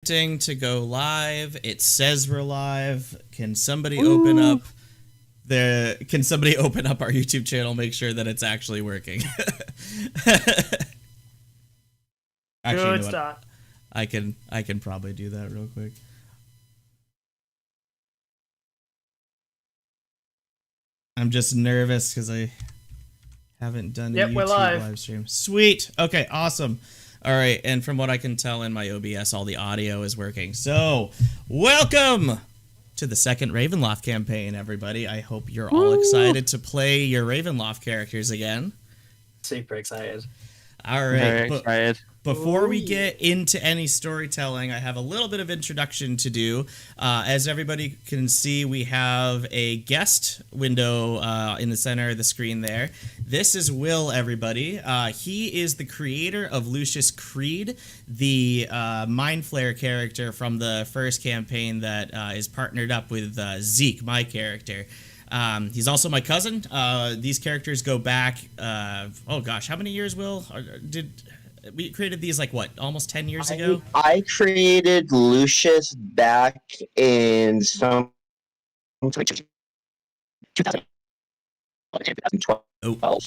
attempting to go live. It says we're live. Can somebody open up our YouTube channel, make sure that it's actually working? Actually, Good start. I can probably do that real quick. I'm just nervous because I haven't done a YouTube live stream. Sweet. Okay, awesome. All right, and from what I can tell in my OBS, all the audio is working. So, welcome to the second Ravenloft campaign, everybody. I hope you're all excited to play your Ravenloft characters again. Super excited. All right. Very excited. Before we get into any storytelling, I have a little bit of introduction to do. As everybody can see, we have a guest window in the center of the screen there. This is Will, everybody. He is the creator of Lucius Creed, the Mind Flare character from the first campaign that is partnered up with Zeke, my character. He's also my cousin. These characters go back, oh gosh, how many years, Will? We created these like what, almost 10 years ago? I created Lucius back in some 2012. Oh.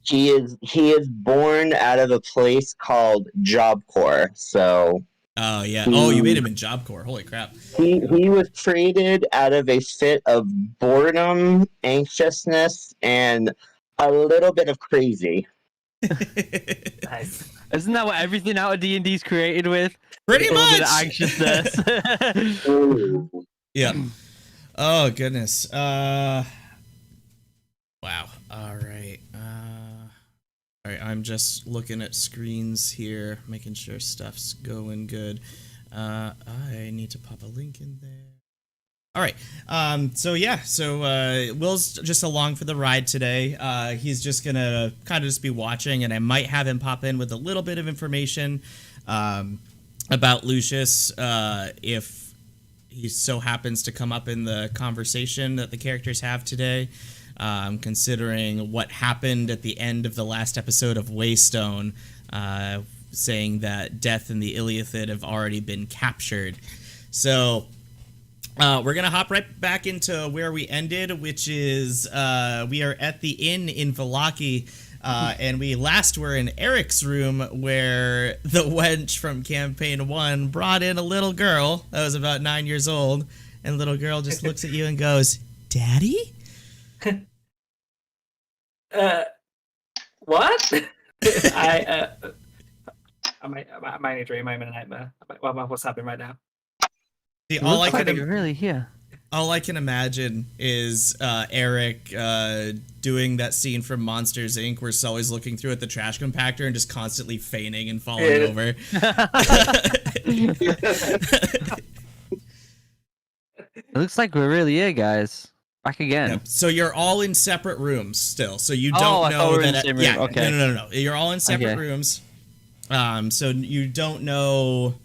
He is born out of a place called Job Corps. So oh yeah. Oh, you made him in Job Corps. Holy crap. He was created out of a fit of boredom, anxiousness, and a little bit of crazy. Nice. Isn't that what everything out of D&D is created with? Pretty much. Anxiousness. Yeah. Oh goodness. Wow. All right. All right. I'm just looking at screens here, making sure stuff's going good. I need to pop a link in there. All right. So Will's just along for the ride today. He's just gonna kind of just be watching, and I might have him pop in with a little bit of information about Lucius if he so happens to come up in the conversation that the characters have today. Considering what happened at the end of the last episode of Waystone, saying that Death and the Iliathid have already been captured. So we're going to hop right back into where we ended, which is we are at the inn in Vallaki, and we last were in Eric's room where the wench from Campaign 1 brought in a little girl that was about 9 years old, and the little girl just looks at you and goes, "Daddy?" What? I might need to dream. I'm in a nightmare. What's happening right now? See, all I can imagine is Eric doing that scene from Monsters Inc. where Sully's looking through at the trash compactor and just constantly feigning and falling over. It looks like we're really here, guys. Back again. Yep. So you're all in separate rooms still. So you don't know that. Yeah, okay. No. You're all in separate rooms. So you don't know.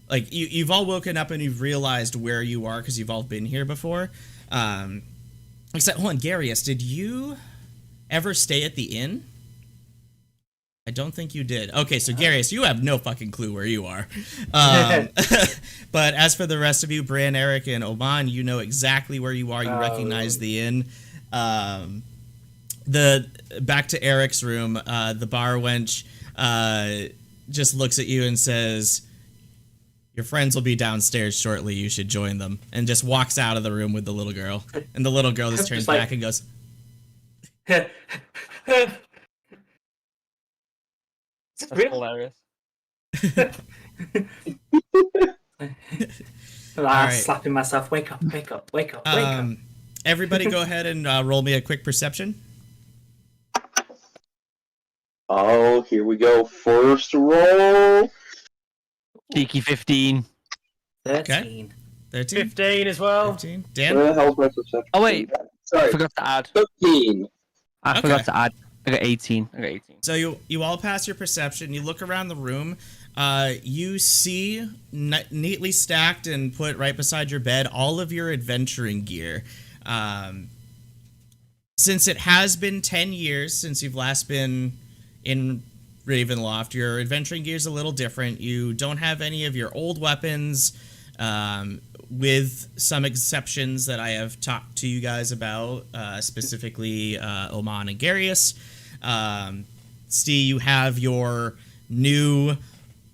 Like you've all woken up and you've realized where you are because you've all been here before. Except, hold on, Garius, did you ever stay at the inn? I don't think you did. Okay, so Garius, you have no fucking clue where you are. But as for the rest of you, Bran, Eric, and Oman, you know exactly where you are. You recognize the inn. Back to Eric's room, the bar wench just looks at you and says, "Your friends will be downstairs shortly. You should join them." And just walks out of the room with the little girl. And the little girl just turns back and goes, That's hilarious. Right. Slapping myself. Wake up. Everybody go ahead and roll me a quick perception. Oh, here we go. First roll. Cheeky 15. 13. 13? 15 as well. 15. Dan? Where the hell's my perception? Oh, wait. Sorry. I forgot to add. 13. I forgot to add. I got 18. So you all pass your perception. You look around the room. You see neatly stacked and put right beside your bed all of your adventuring gear. Since it has been 10 years since you've last been in Ravenloft, your adventuring gear is a little different. You don't have any of your old weapons, with some exceptions that I have talked to you guys about, specifically Oman and Garius. Steve, you have your new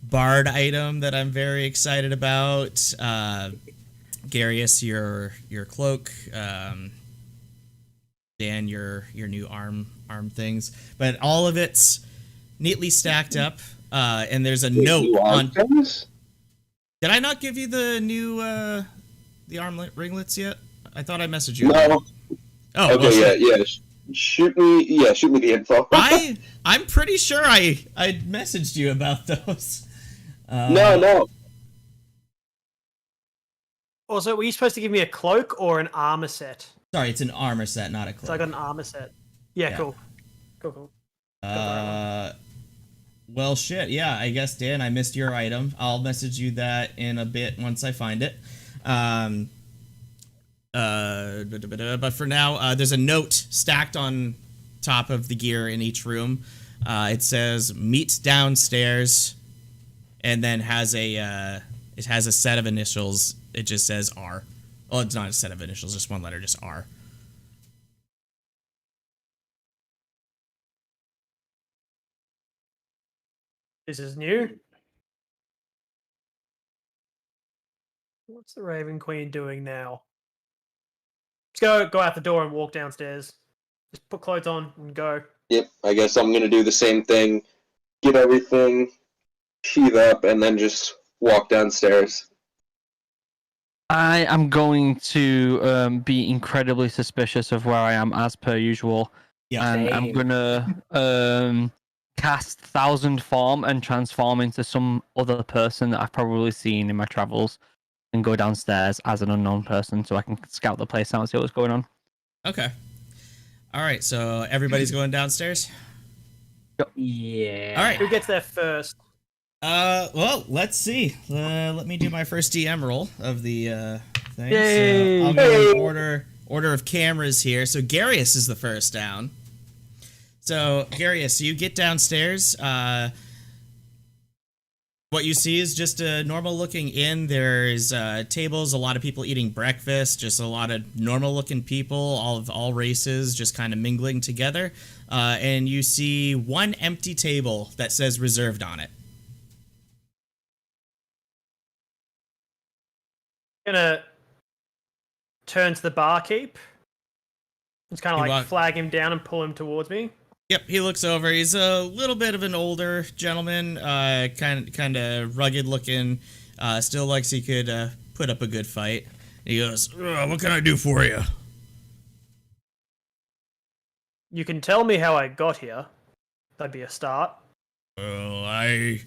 bard item that I'm very excited about. Garius, your cloak. Dan, your new arm things. But all of it's neatly stacked up. And there's a note on. Did I not give you the new the arm ringlets yet? I thought I messaged you. No. Oh, okay, well, yeah. Shoot me the info. I'm pretty sure I messaged you about those. No. Also, were you supposed to give me a cloak or an armor set? Sorry, it's an armor set, not a cloak. So I got an armor set. Yeah. Cool. Well, shit. Yeah, I guess, Dan, I missed your item. I'll message you that in a bit once I find it. But for now, there's a note stacked on top of the gear in each room. It says "Meet downstairs," and then has it has a set of initials. It just says R. Well, it's not a set of initials, just one letter, just R. This is new. What's the Raven Queen doing now? Just go out the door and walk downstairs. Just put clothes on and go. Yep, I guess I'm gonna do the same thing. Get everything, sheath up, and then just walk downstairs. I am going to be incredibly suspicious of where I am as per usual. Yeah. And I'm gonna cast Thousand Form and transform into some other person that I've probably seen in my travels, and go downstairs as an unknown person so I can scout the place out and see what's going on. Okay. All right, so everybody's going downstairs? Yeah. All right. Who gets there first? Well, let's see. Let me do my first DM roll of the thing. Yay! So I'll go in order of cameras here. So Garius is the first down. So Garius, you get downstairs. What you see is just a normal looking inn. There's tables, a lot of people eating breakfast, just a lot of normal looking people, all races, just kind of mingling together. And you see one empty table that says reserved on it. Gonna turn to the barkeep. Just kind of like flag him down and pull him towards me. Yep, he looks over. He's a little bit of an older gentleman, kind of rugged looking. Still looks he could put up a good fight. He goes, "What can I do for you?" You can tell me how I got here. That'd be a start. Well, I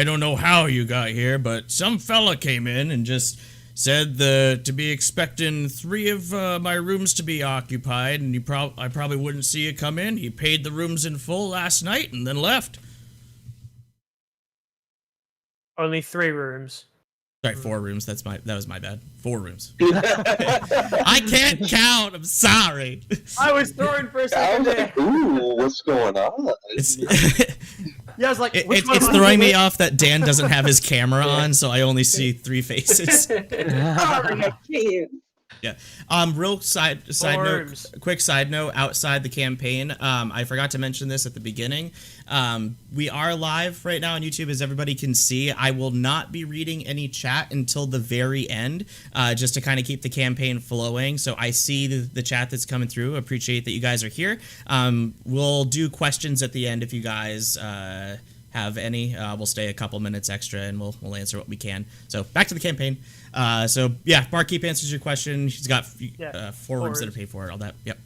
don't know how you got here, but some fella came in and just said to be expecting 3 of my rooms to be occupied, and I probably wouldn't see you come in. He paid the rooms in full last night and then left. Only 3 rooms. Sorry, 4 rooms. That was my bad. 4 rooms. I can't count. I'm sorry. I was throwing for a I second was there. like, ooh, what's going on? Yeah, I was like, it's throwing me off that Dan doesn't have his camera on, so I only see 3 faces. Yeah. Real side note, quick side note outside the campaign. I forgot to mention this at the beginning. We are live right now on YouTube, as everybody can see. I will not be reading any chat until the very end, just to kind of keep the campaign flowing. So I see the chat that's coming through. Appreciate that you guys are here. We'll do questions at the end if you guys have any. We'll stay a couple minutes extra and we'll answer what we can. So back to the campaign. So yeah, barkeep answers your question. He's got 4 rooms that are paid for. All that. Yep.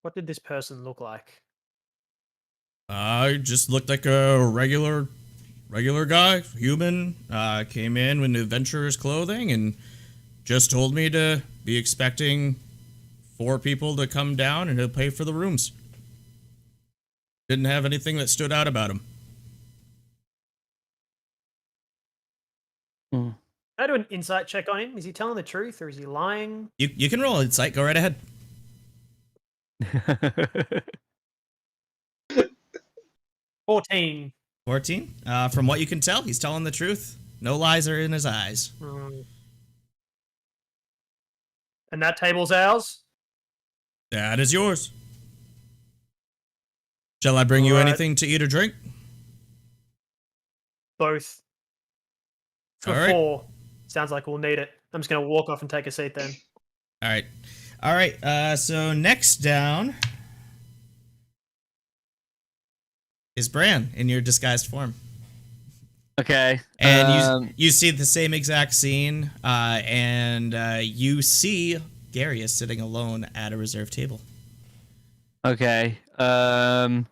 What did this person look like? Just looked like a regular guy, human. Came in with adventurer's clothing and just told me to be expecting 4 people to come down and he'll pay for the rooms. Didn't have anything that stood out about him. Can I do an insight check on him? Is he telling the truth or is he lying? You can roll insight. Go right ahead. 14. 14. From what you can tell, he's telling the truth. No lies are in his eyes. And that table's ours? That is yours. Shall I bring you Alright. anything to eat or drink? Both. For Alright. 4. Sounds like we'll need it. I'm just going to walk off and take a seat then. All right. So next down is Bran in your disguised form. Okay. And you see the same exact scene, and you see Garius sitting alone at a reserved table. Okay. I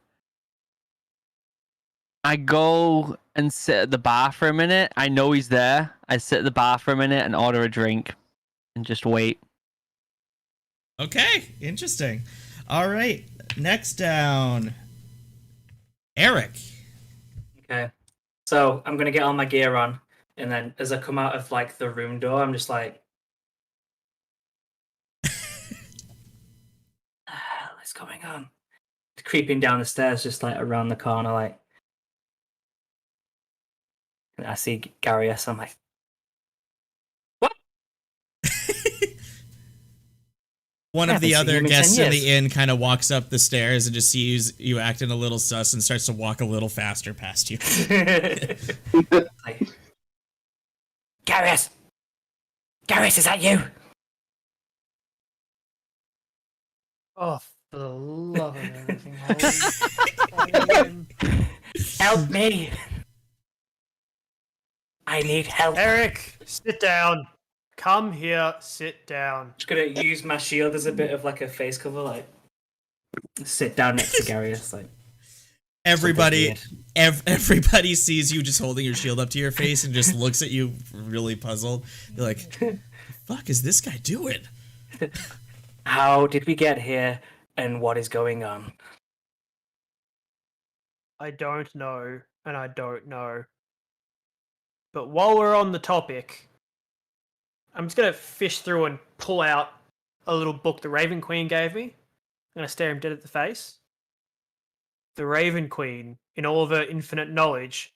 go and sit at the bar for a minute. I know he's there. I sit at the bar for a minute and order a drink and just wait. Okay, interesting. All right, next down, Eric. Okay. So I'm gonna get all my gear on, and then as I come out of like the room door, I'm just like, what's going on? Creeping down the stairs, just like around the corner, like. And I see Garius. I'm like, what? One of the haven't seen other him in guests 10 in the years. inn kind of walks up the stairs and just sees you acting a little sus and starts to walk a little faster past you. Like, Garius! Garius, is that you? Oh, for the love of everything. Holy Help me! I need help. Eric, sit down. Come here, sit down. Just gonna use my shield as a bit of like a face cover, like sit down next to Garius, like Everybody, something everybody sees you just holding your shield up to your face and just looks at you really puzzled. You're like, "The fuck is this guy doing?" weird. How did we get here, and what is going on? I don't know, and I don't know. But while we're on the topic, I'm just going to fish through and pull out a little book the Raven Queen gave me. I'm going to stare him dead at the face. The Raven Queen, in all of her infinite knowledge,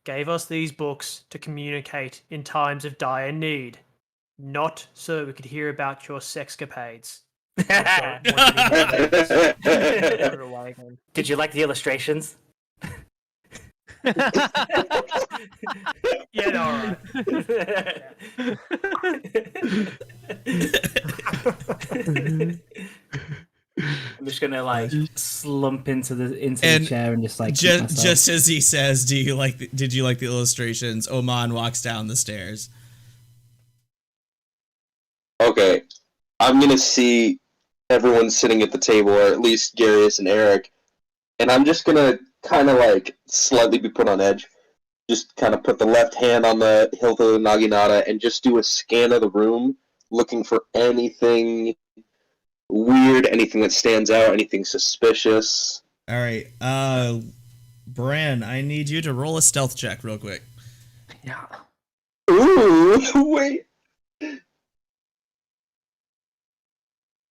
gave us these books to communicate in times of dire need, not so we could hear about your sexcapades. I don't want any more of those. Put it away again. Did you like the illustrations? Yeah, all right. I'm just gonna like slump into the And chair and just like keep myself. Just as he says, did you like the illustrations? Oman walks down the stairs. Okay, I'm gonna see everyone sitting at the table, or at least Garius and Eric, and I'm just gonna kind of like slightly be put on edge. Just kind of put the left hand on the hilt of the naginata and just do a scan of the room, looking for anything weird, anything that stands out, anything suspicious. All right, Bran, I need you to roll a stealth check real quick. Yeah. Ooh, wait.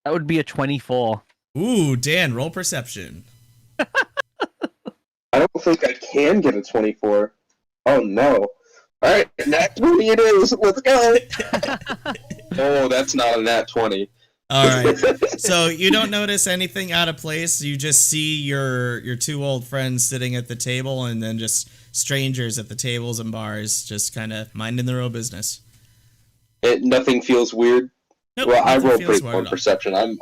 That would be a 24. Ooh, Dan, roll perception. I don't think I can get a 24. Oh no. Alright, nat 20 it is. Let's go. Oh, that's not a nat 20. All right. So you don't notice anything out of place. You just see your two old friends sitting at the table, and then just strangers at the tables and bars, just kind of minding their own business. Nothing feels weird. Nope, Well, I nothing roll feels pretty weird poor at all. perception. I'm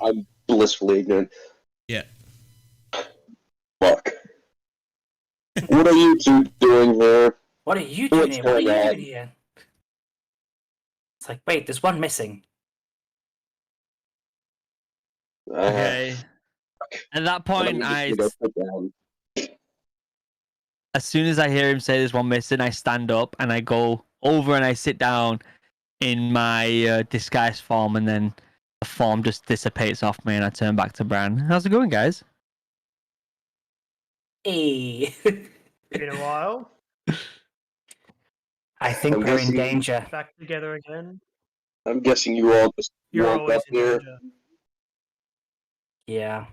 blissfully ignorant. Yeah. Fuck. What are you two doing here? What are you doing What's here? What are you going on? doing here? It's like, wait, there's one missing. Okay. At that point, I'm just gonna go sit down. as soon as I hear him say there's one missing, I stand up and I go over and I sit down in my disguise form, and then the form just dissipates off me and I turn back to Bran. How's it going, guys? Hey. Been a while. I think I'm we're in guessing- danger. Back together again. I'm guessing you all just You're woke always up in here. danger. Yeah.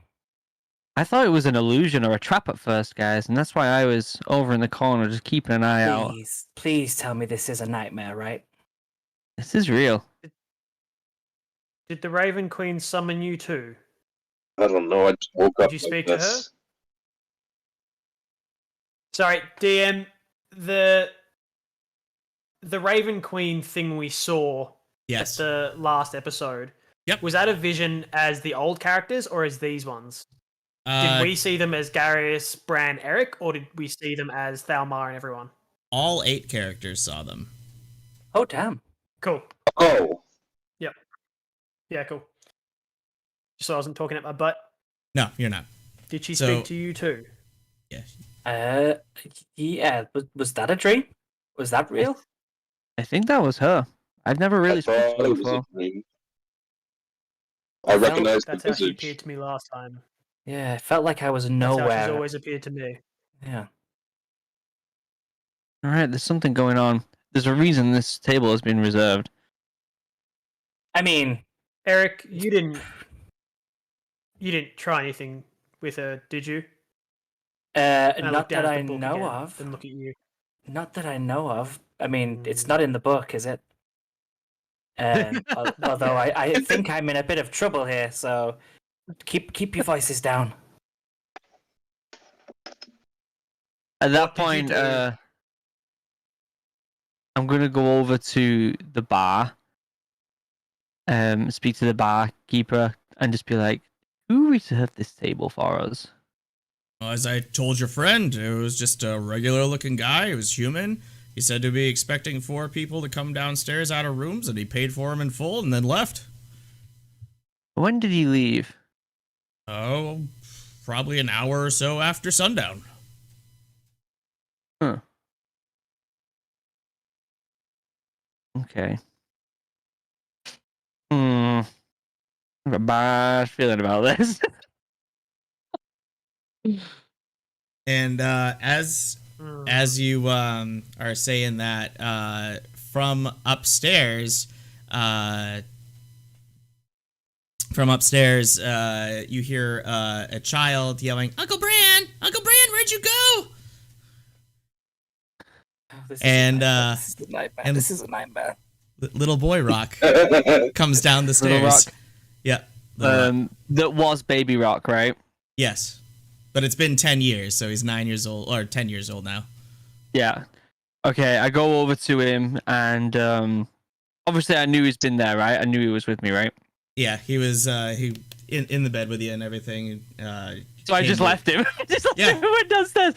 I thought it was an illusion or a trap at first, guys, and that's why I was over in the corner just keeping an eye out. Please tell me this is a nightmare, right? This is real. Did the Raven Queen summon you too? I don't know. I just woke up Did you like speak to her? this. Sorry, DM. The Raven Queen thing we saw Yes. at the last episode. Yep. Was that a vision as the old characters or as these ones? Did we see them as Garius, Bran, Eric, or did we see them as Thalmar and everyone? All 8 characters saw them. Oh, damn. Cool. Oh, Yeah, cool. Just so I wasn't talking at my butt. No, you're not. Did she So- speak to you too? Yeah. Yeah. Was that a dream? Was that real? I think that was her. I've never really I spoken thought to her it was before. a dream. I recognize the That's how she visage. appeared to me last time. Yeah, it felt like I was That's how nowhere. she's always appeared to me. Yeah. All right, there's something going on. There's a reason this table has been reserved. I mean, Eric, you didn't try anything with her, did you? And not look down that at I the book know again, of. Then look at you. Not that I know of. I mean, it's not in the book, is it? Although I think I'm in a bit of trouble here, so keep your voices down. At that did you point, do? I'm gonna go over to the bar, speak to the barkeeper, and just be like, "Who reserved this table for us?" Well, as I told your friend, it was just a regular-looking guy. He was human. He said to be expecting 4 people to come downstairs out of rooms, and he paid for them in full and then left. When did he leave? Oh, probably an hour or so after sundown. Huh. Okay. I have a bad feeling about this. And as you are saying that, from upstairs, you hear a child yelling, "Uncle Bran! Uncle Bran, where'd you go?" This And, this is a nightmare. and- This is a nightmare. Little boy Rock comes down the Little stairs. Rock. Yeah. Little Rock. That was Baby Rock, right? Yes. But it's been 10 years, so he's 9 years old, or 10 years old now. Yeah. Okay, I go over to him, and obviously I knew he's been there, right? I knew he was with me, right? Yeah, he was in the bed with you and everything. So I just left him. Just left him and went downstairs.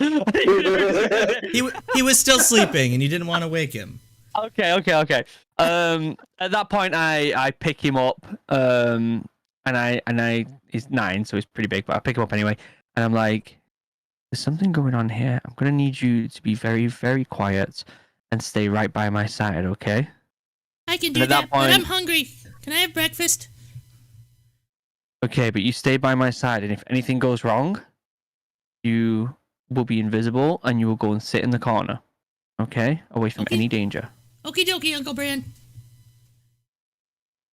He was still sleeping, and you didn't want to wake him. Okay. At that point, I pick him up, and I he's 9, so he's pretty big, but I pick him up anyway, and I'm like, "There's something going on here. I'm gonna need you to be very, very quiet and stay right by my side, okay?" I can do that, but I'm hungry. Can I have breakfast? Okay, but you stay by my side, and if anything goes wrong, you will be invisible, and you will go and sit in the corner, okay, away from Okay. any danger. Okie dokie, Uncle Bran.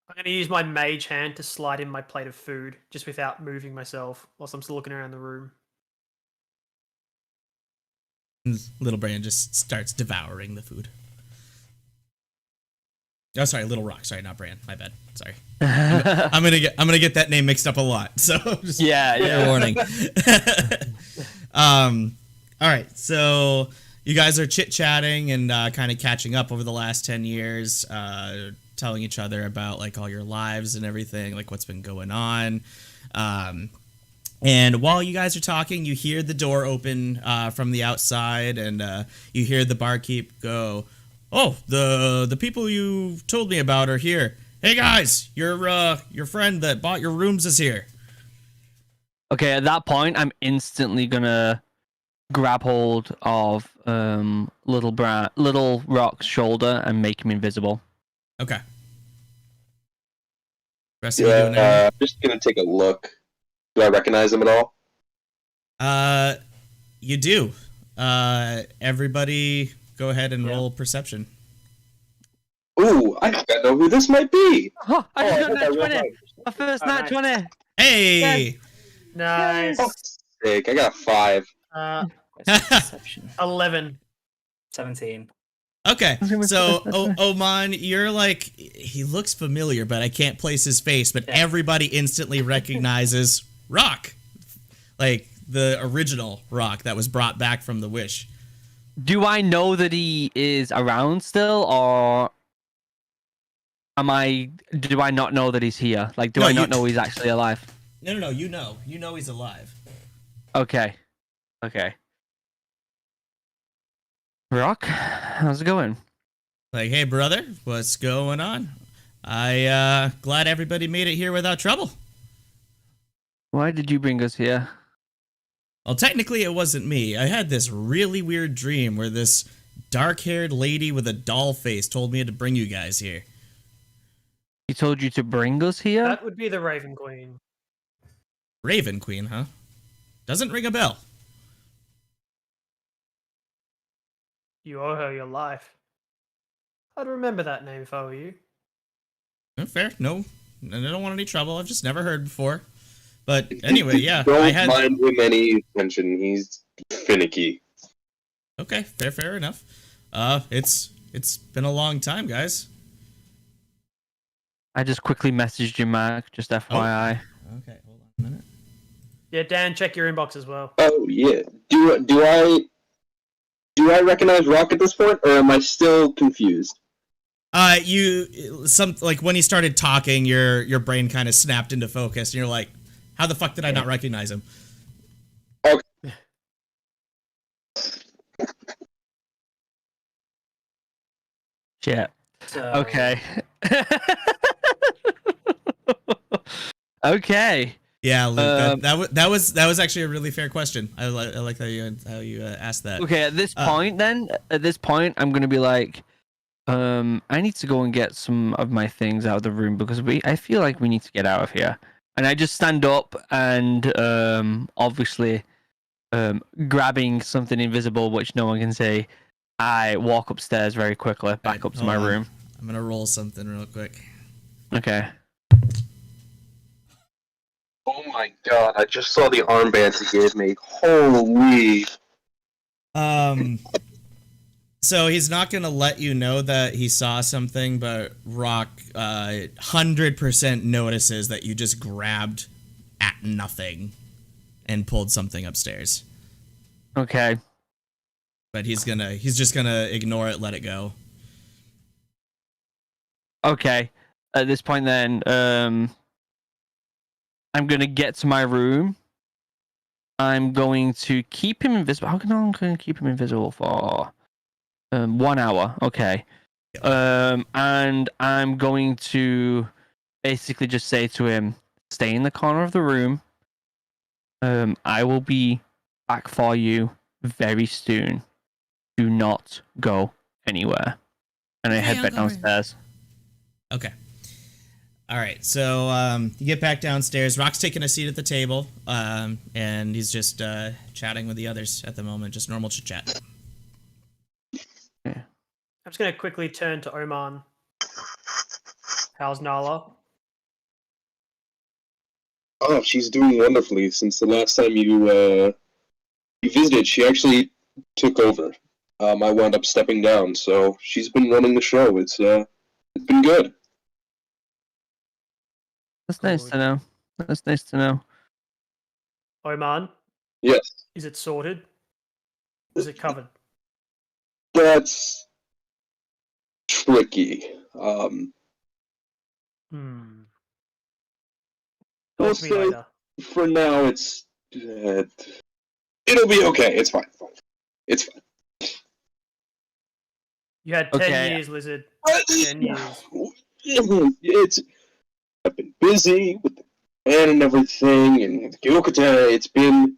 I'm going to use my mage hand to slide in my plate of food, just without moving myself, whilst I'm still looking around the room. Little Bran just starts devouring the food. Oh, sorry, Little Rock. Sorry, not Bran. My bad. Sorry. I'm gonna get that name mixed up a lot. So just fair warning. All right. So you guys are chit chatting and kind of catching up over the last 10 years, telling each other about like all your lives and everything, like what's been going on. And while you guys are talking, you hear the door open from the outside, and you hear the barkeep go, "Oh, the people you told me about are here. Hey guys, your friend that bought your rooms is here." Okay, at that point, I'm instantly gonna grab hold of Little Rock's shoulder and make him invisible. Okay. Rest of you doing Yeah, just gonna take a look. Do I recognize him at all? You do. Everybody, go ahead and roll perception. Ooh, I think I know who this might be. Oh, I just I got think I nat will 20. find- My first Oh, nat nice. 20. Hey! Nice. Oh, sake. I got 5. Perception. 11. 17. Okay, so Oman, you're like, he looks familiar, but I can't place his face, but everybody instantly recognizes Rock. Like, the original Rock that was brought back from the Wish. Do I know that he is around still, or do I not know that he's here? Like, do I not know he's actually alive? No, you know he's alive. Okay. Rock, how's it going? Like, hey, brother, what's going on? Glad everybody made it here without trouble. Why did you bring us here? Well, technically, it wasn't me. I had this really weird dream where this dark-haired lady with a doll face told me to bring you guys here. He told you to bring us here? That would be the Raven Queen. Raven Queen, huh? Doesn't ring a bell. You owe her your life. I'd remember that name if I were you. Fair. No, I don't want any trouble. I've just never heard before. But anyway, yeah. Don't mind him any attention. He's finicky. Okay, fair enough. It's been a long time, guys. I just quickly messaged you, Mark, just FYI. Okay, hold on a minute. Yeah, Dan, check your inbox as well. Oh yeah. Do I recognize Rock at this point, or am I still confused? Like when he started talking, your brain kind of snapped into focus, and you're like, how the fuck did I not recognize him? Okay. Shit. So, Okay. Okay. Yeah, Luke, that was actually a really fair question. I like how you asked that. Okay, at this point, I'm gonna be like, I need to go and get some of my things out of the room because I feel like we need to get out of here. And I just stand up and obviously grabbing something invisible which no one can see. I walk upstairs very quickly back up to my room. I'm gonna roll something real quick. Okay. Oh my god! I just saw the armband he gave me. Holy! So he's not gonna let you know that he saw something, but Rock 100% notices that you just grabbed at nothing and pulled something upstairs. Okay. But he's just gonna ignore it, let it go. Okay. At this point, then, I'm gonna get to my room. I'm going to keep him invisible. How long can I keep him invisible for? 1 hour. Okay. And I'm going to basically just say to him, stay in the corner of the room. I will be back for you very soon. Do not go anywhere. And I head back downstairs. Okay. All right. So you get back downstairs. Rock's taking a seat at the table, and he's just chatting with the others at the moment. Just normal chit chat. I'm just going to quickly turn to Oman. How's Nala? Oh, she's doing wonderfully. Since the last time you visited, she actually took over. I wound up stepping down, so she's been running the show. It's been good. That's nice to know. That's nice to know. Oman? Yes. Is it sorted? Is it covered? That's tricky. Talk We'll to me say later. for now it's it'll be okay. It's fine. It's fine. You had 10 Okay. years, Lizard. But 10 years. I've been busy with the band and everything, and the Gyokata. It's been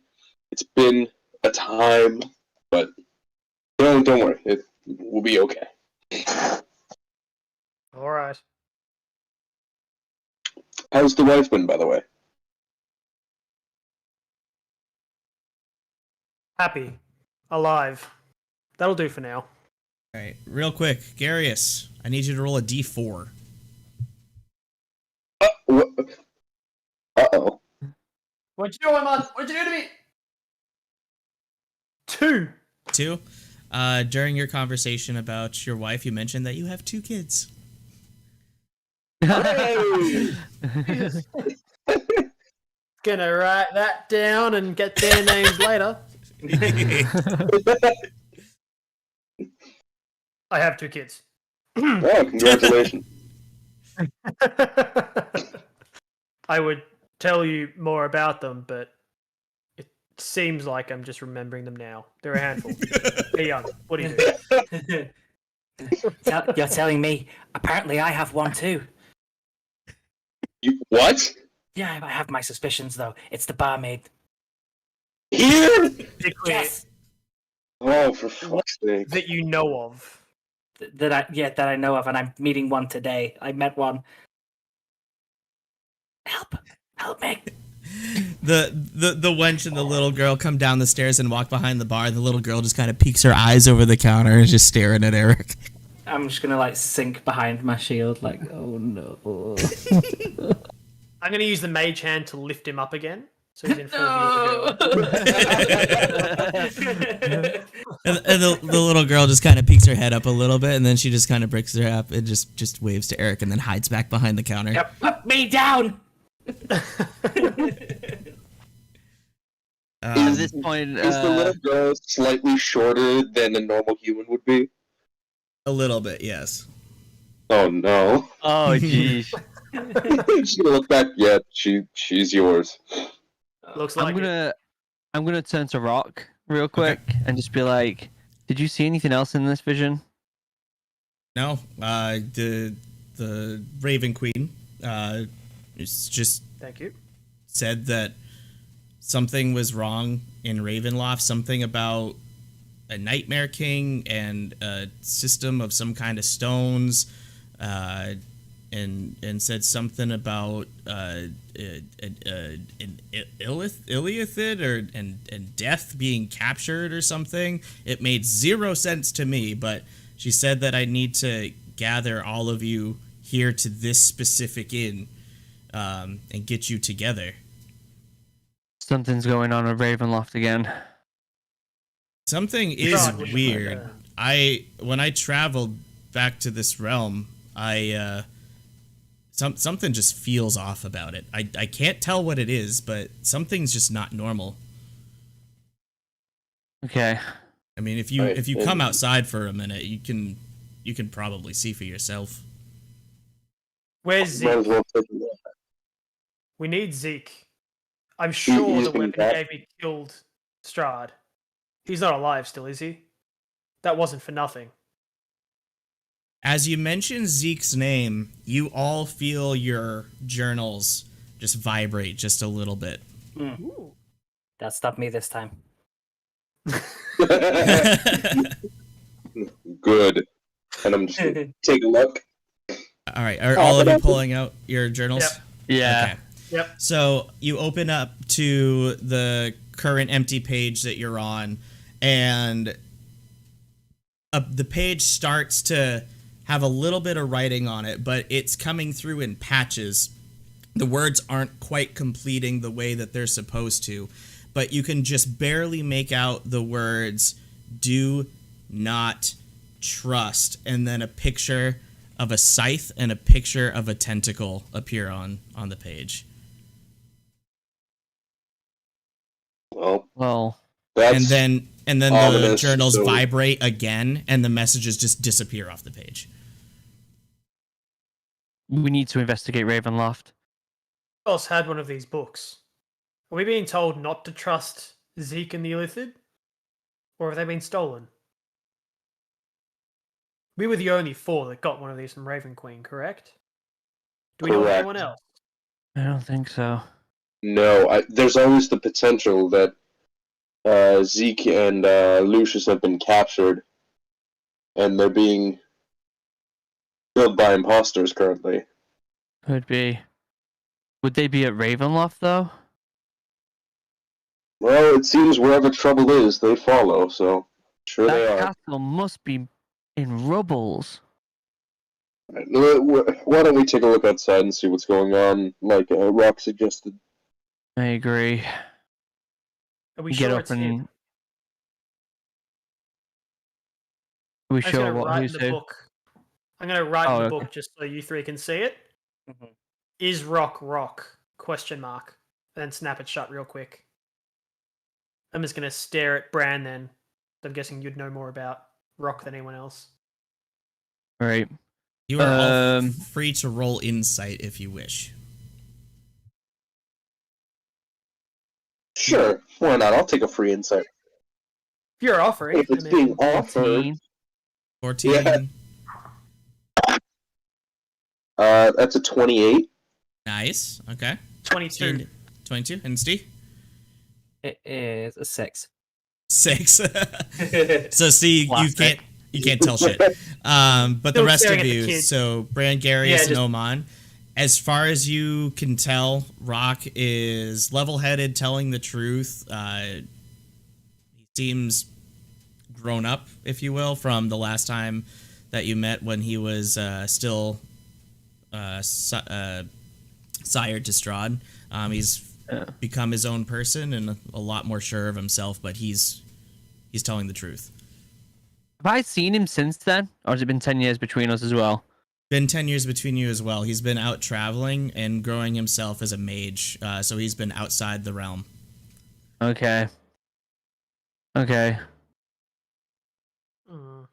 a time, but don't worry. It will be okay. All right. How's the wife been, by the way? Happy. Alive. That'll do for now. All right. Real quick, Garius, I need you to roll a d4. Uh-oh. What'd you do, Oman? What'd you do to me? 2. 2. During your conversation about your wife, you mentioned that you have 2 kids. Hey! Gonna write that down and get their names later. I have 2 kids. Oh, congratulations. I would tell you more about them, but it seems like I'm just remembering them now. They're a handful. They're young. What do you do? You're telling me? Apparently, I have one too. You, what? Yeah, I have my suspicions though. It's the barmaid. Here? Yes, Oh, for fuck's sake. That you know of. that I know of, and I'm meeting one today. I met one. Help me! The wench and the little girl come down the stairs and walk behind the bar, and the little girl just kind of peeks her eyes over the counter and is just staring at Eric. I'm just gonna like sink behind my shield, like, oh no. I'm gonna use the mage hand to lift him up again, so he's in full view of the girl. And the little girl just kind of peeks her head up a little bit, and then she just kind of breaks her up and just waves to Eric, and then hides back behind the counter. Yep, put me down. At this point, Is the little girl slightly shorter than a normal human would be? A little bit, yes. Oh no. oh jeez, She's gonna look back. Yeah, she's yours. Looks like I'm gonna turn to Rock real quick and just be like, "Did you see anything else in this vision?" No, the Raven Queen just Thank you. said that something was wrong in Ravenloft, something about a Nightmare King and a system of some kind of stones, and said something about an Iliathid and death being captured or something. It made zero sense to me, but she said that I need to gather all of you here to this specific inn and get you together. Something's going on at Ravenloft again. Something is God, which weird. one? When I traveled back to this realm, something just feels off about it. I can't tell what it is, but something's just not normal. Okay. I mean, if you Right, come outside for a minute, you can probably see for yourself. Where's Might as Zeke? well take a look. We need Zeke. I'm sure he's the been weapon back. gave me killed Strahd. He's not alive still, is he? That wasn't for nothing. As you mention Zeke's name, you all feel your journals just vibrate just a little bit. Ooh. That stopped me this time. Good. And I'm just gonna take a look. All right, are all of you pulling out your journals? Yep. Yeah. Okay. Yep. So you open up to the current empty page that you're on, and the page starts to have a little bit of writing on it, but it's coming through in patches. The words aren't quite completing the way that they're supposed to, but you can just barely make out the words "do not trust," and then a picture of a scythe and a picture of a tentacle appear on the page. Well, That's And then the ominous, journals so- vibrate again, and the messages just disappear off the page. we need to investigate Ravenloft. Who else had one of these books? Are we being told not to trust Zeke and the Illithid? Or have they been stolen? We were the only 4 that got one of these from Raven Queen, correct? Do we know of Correct. anyone else? I don't think so. No, there's always the potential that Zeke and Lucius have been captured, and they're being killed by imposters currently. Could be. Would they be at Ravenloft though? Well, it seems wherever trouble is, they follow, so sure they That are. castle must be in rubbles. Why don't we take a look outside and see what's going on, like Rock suggested? I agree. Are we Get sure up it's him? and Are we I'm just sure gonna what write who's in the who? book. I'm gonna write in Oh, the okay. book just so you three can see it. Mhm. Is rock rock? Question mark. And then snap it shut real quick. I'm just gonna stare at Bran then. I'm guessing you'd know more about rock than anyone else. Right. You are all Um, free to roll insight if you wish. Sure, why not? I'll take a free insight. If you're offering, If it's being offered, 14. 14. Yeah. That's a 28. Nice. Okay. 22. 22. And Steve? It is a 6. 6. So Steve, Classic. you can't tell shit. But the Still rest staring of at the you, kid. so Bran, Garius, Yeah, and just- Oman, as far as you can tell, Rock is level-headed, telling the truth. He seems grown up, if you will, from the last time that you met when he was still sired to Strahd. He's become his own person and a lot more sure of himself, but he's telling the truth. Have I seen him since then? Or has it been 10 years between us as well? Been 10 years between you as well. He's been out traveling and growing himself as a mage, so he's been outside the realm. Okay. Okay. Mm.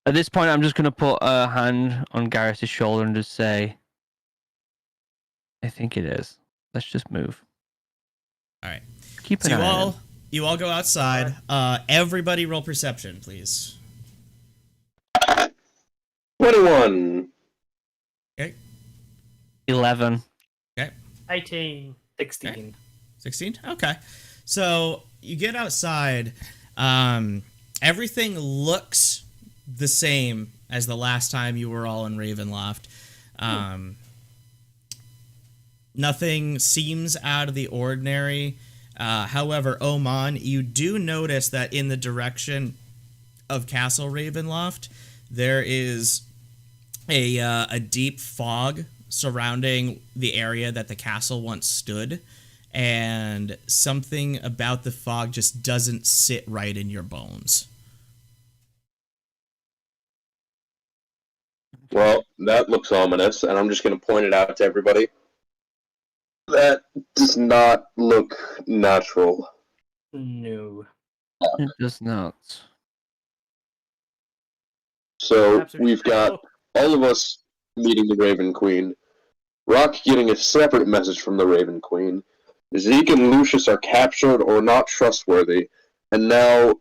At this point, I'm just going to put a hand on Garrus' shoulder and just say, I think it is. Let's just move. All right. Keep So an eye on him. you all go outside. Everybody roll perception, please. 21. Okay. 11. 18. 16. 16? Okay. So you get outside. Everything looks the same as the last time you were all in Ravenloft. Nothing seems out of the ordinary. However, Oman, you do notice that in the direction of Castle Ravenloft, there is a deep fog surrounding the area that the castle once stood, and something about the fog just doesn't sit right in your bones. Well, that looks ominous, and I'm just going to point it out to everybody. That does not look natural. No. It does not. So Perhaps we should we've take a got look. all of us meeting the Raven Queen, Rock getting a separate message from the Raven Queen, Zeke and Lucius are captured or not trustworthy, and now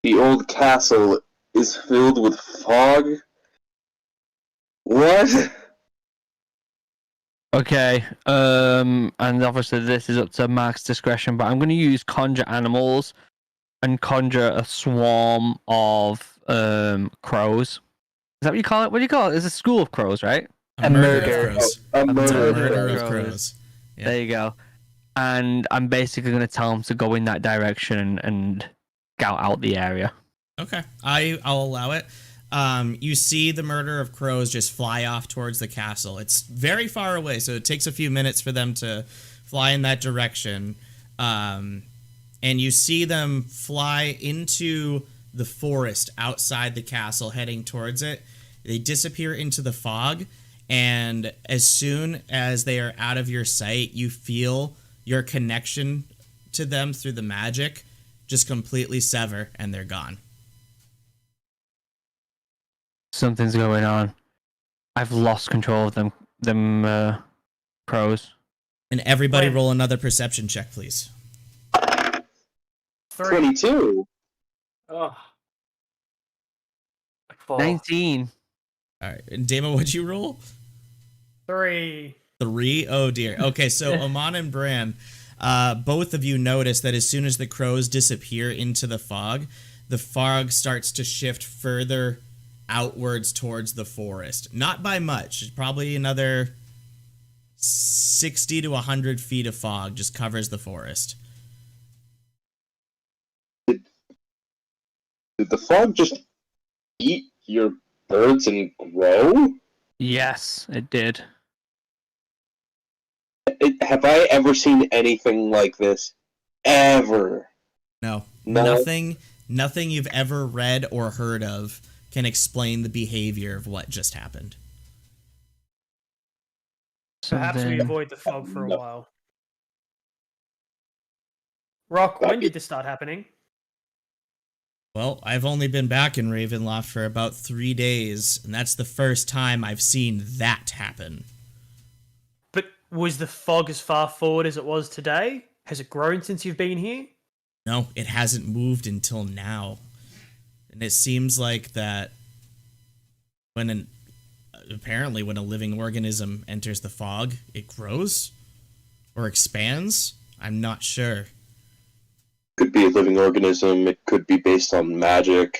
the old castle is filled with fog? What? Okay. And obviously this is up to Mark's discretion, but I'm going to use conjure animals and conjure a swarm of crows. Is that what you call it? What do you call it? It's a school of crows, right? A A murder murder. of crows. A It's a murder murder of of crows. crows. Yeah. There you go. And I'm basically going to tell them to go in that direction and scout out the area. Okay, I'll allow it. You see the murder of crows just fly off towards the castle. It's very far away, so it takes a few minutes for them to fly in that direction. And you see them fly into the forest outside the castle, heading towards it. They disappear into the fog, and as soon as they are out of your sight, you feel your connection to them through the magic just completely sever, and they're gone. Something's going on. I've lost control of them crows. And everybody Wait. roll another perception check, please. 3. 22. Oh. 4. 19. All right. And Dama, what'd you roll? 3. 3? Oh, dear. Okay, so Oman and Bran, both of you notice that as soon as the crows disappear into the fog starts to shift further outwards towards the forest. Not by much. Probably another 60 to 100 feet of fog just covers the forest. Did the fog just eat your birds and grow? Yes, it did. Have I ever seen anything like this? Ever? No. No. Nothing you've ever read or heard of can explain the behavior of what just happened. Perhaps we avoid the fog for a while. Rock, when did this start happening? Well, I've only been back in Ravenloft for about 3 days, and that's the first time I've seen that happen. But was the fog as far forward as it was today? Has it grown since you've been here? No, it hasn't moved until now. And it seems like that apparently when a living organism enters the fog, it grows or expands. I'm not sure. Could be a living organism. It could be based on magic.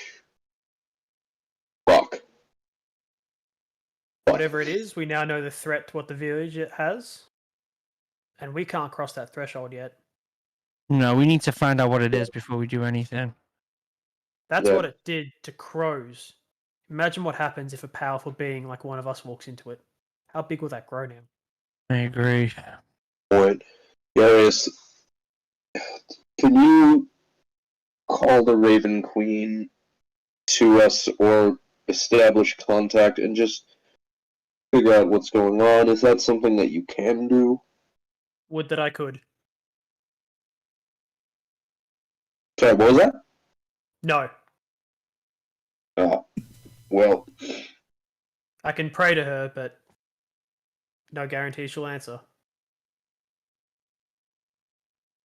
Rock. Whatever it is, we now know the threat to what the village it has. And we can't cross that threshold yet. No, we need to find out what it is before we do anything. That's Yeah. what it did to crows. Imagine what happens if a powerful being like one of us walks into it. How big will that grow now? I agree. Point. Darius, can you call the Raven Queen to us or establish contact and just figure out what's going on? Is that something that you can do? Would that I could. Sorry, what was that? No. Well, I can pray to her, but no guarantee she'll answer.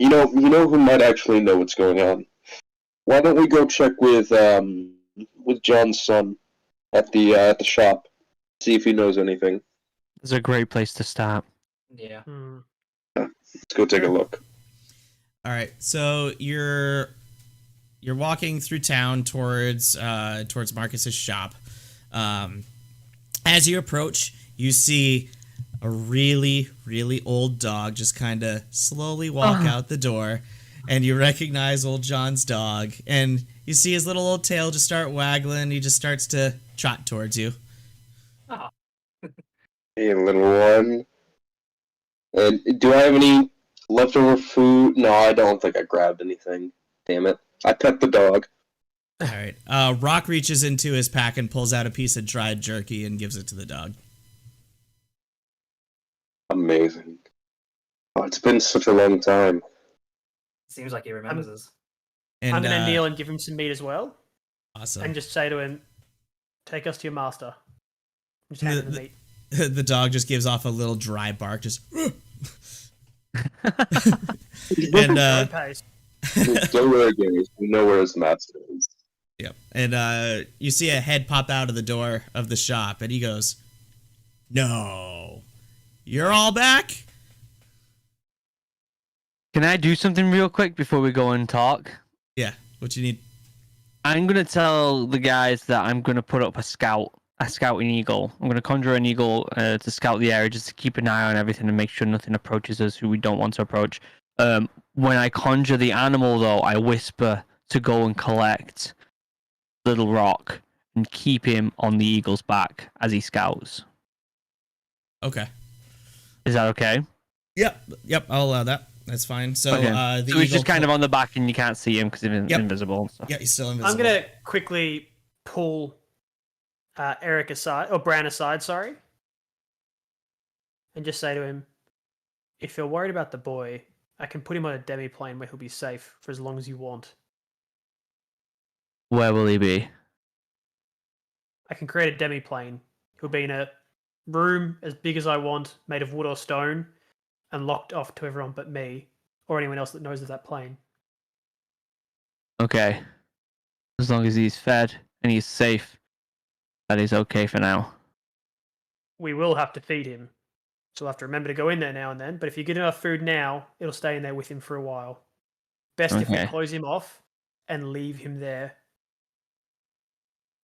you know who might actually know what's going on. Why don't we go check with John's son at the shop, see if he knows anything. It's a great place to start. Yeah. Let's go take a look. All right, so you're walking through town towards Marcus's shop. As you approach, you see a really, really old dog just kind of slowly walk out the door, and you recognize old John's dog, and you see his little old tail just start waggling. He just starts to trot towards you. Oh. Hey, little one. And do I have any leftover food? No, I don't think I grabbed anything. Damn it. I pet the dog. All right. Rock reaches into his pack and pulls out a piece of dried jerky and gives it to the dog. Amazing. Oh, it's been such a long time. Seems like he remembers us. And, I'm going to kneel and give him some meat as well. Awesome. And just say to him, take us to your master. And just hand him the meat. The dog just gives off a little dry bark, just. And Own pace. Don't worry, Gary. We know where his master is. yep. And you see a head pop out of the door of the shop, and he goes, "No, you're all back." Can I do something real quick before we go and talk? Yeah. What you need? I'm gonna tell the guys that I'm gonna put up a scouting eagle. I'm gonna conjure an eagle to scout the area, just to keep an eye on everything and make sure nothing approaches us who we don't want to approach. When I conjure the animal, though, I whisper to go and collect Little Rock and keep him on the eagle's back as he scouts. Okay. Is that okay? Yep. I'll allow that. That's fine. So Okay. the So he's eagle just kind of on the back and you can't see him because he's invisible. So. Yeah, he's still invisible. I'm going to quickly pull Eric aside, or Bran aside, sorry. And just say to him, if you're worried about the boy, I can put him on a demi-plane where he'll be safe for as long as you want. Where will he be? I can create a demi-plane. He'll be in a room as big as I want, made of wood or stone, and locked off to everyone but me, or anyone else that knows of that plane. Okay. As long as he's fed and he's safe, that is okay for now. We will have to feed him, so we'll have to remember to go in there now and then, but if you get enough food now, it'll stay in there with him for a while. Best if we Okay. close him off and leave him there.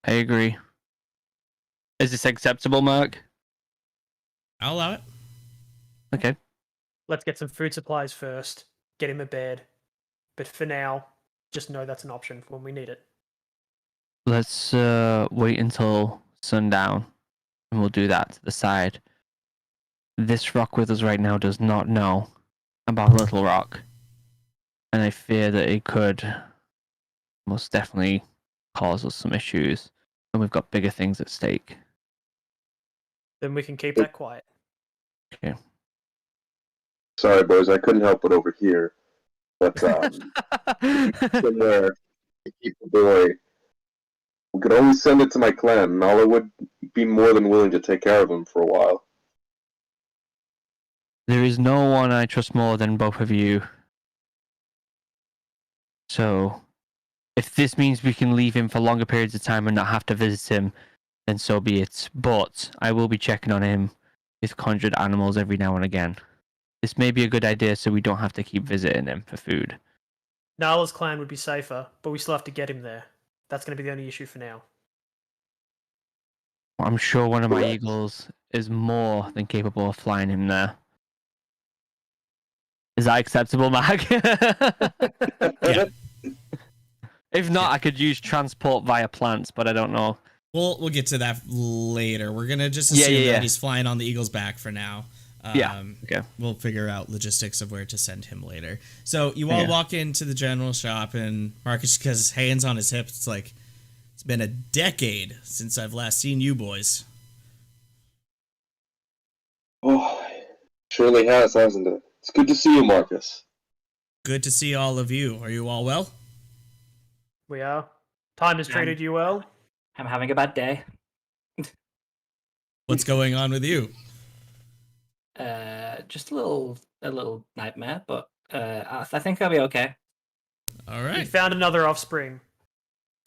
I agree. Is this acceptable, Mark? I'll allow it. Okay. Let's get some food supplies first, get him a bed, but for now, just know that's an option for when we need it. Let's wait until sundown, and we'll do that to the side. This rock with us right now does not know about Little Rock, and I fear that it could most definitely cause us some issues. and we've got bigger things at stake. Then we can keep that quiet. Sorry, boys, I couldn't help but overhear. But somewhere to keep the boy. We could always send it to my clan, and I would be more than willing to take care of him for a while. There is no one I trust more than both of you. So, if this means we can leave him for longer periods of time and not have to visit him, then so be it. But I will be checking on him with conjured animals every now and again. This may be a good idea so we don't have to keep visiting him for food. Nala's clan would be safer, but we still have to get him there. That's going to be the only issue for now. I'm sure one of my eagles is more than capable of flying him there. Is that acceptable, Mag? Yeah. If not, I could use transport via plants, but I don't know. We'll get to that later. We're gonna just assume that he's flying on the eagle's back for now. Okay. We'll figure out logistics of where to send him later. So you all walk into the general shop, and Marcus, because his hands on his hips, it's like, it's been a decade since I've last seen you boys. Oh, surely has, hasn't it? It's good to see you, Marcus. Good to see all of you. Are you all well? We are. Time has treated you well. I'm having a bad day. What's going on with you? Just a little nightmare, but I think I'll be okay. All We right. found another offspring.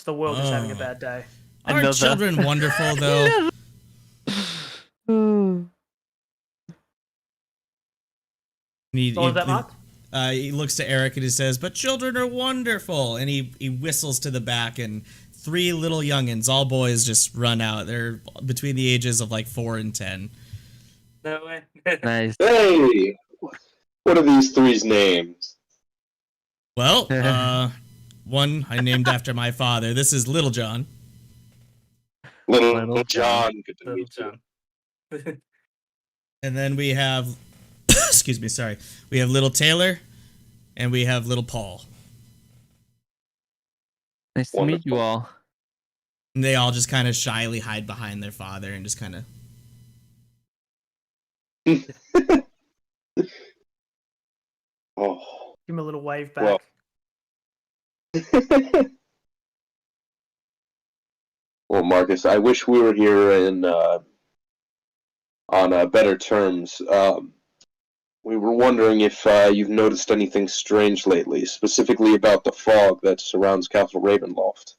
The world is having a bad day. Aren't children wonderful, though? What was that, Mark? He looks to Eric and he says, "But children are wonderful." And he whistles to the back, and 3 little youngins, all boys, just run out. They're between the ages of like 4 and 10. No way. Nice. Hey! What are these 3's names? Well, one I named after my father. This is Little John. Little John. Good to Little meet you. John. And then we have, excuse me, sorry. We have Little Taylor, and we have Little Paul. Nice to meet you all. And they all just kind of shyly hide behind their father and just kind of... Oh. Give him a little wave back. Well, Marcus, I wish we were here on better terms. We were wondering if you've noticed anything strange lately, specifically about the fog that surrounds Castle Ravenloft.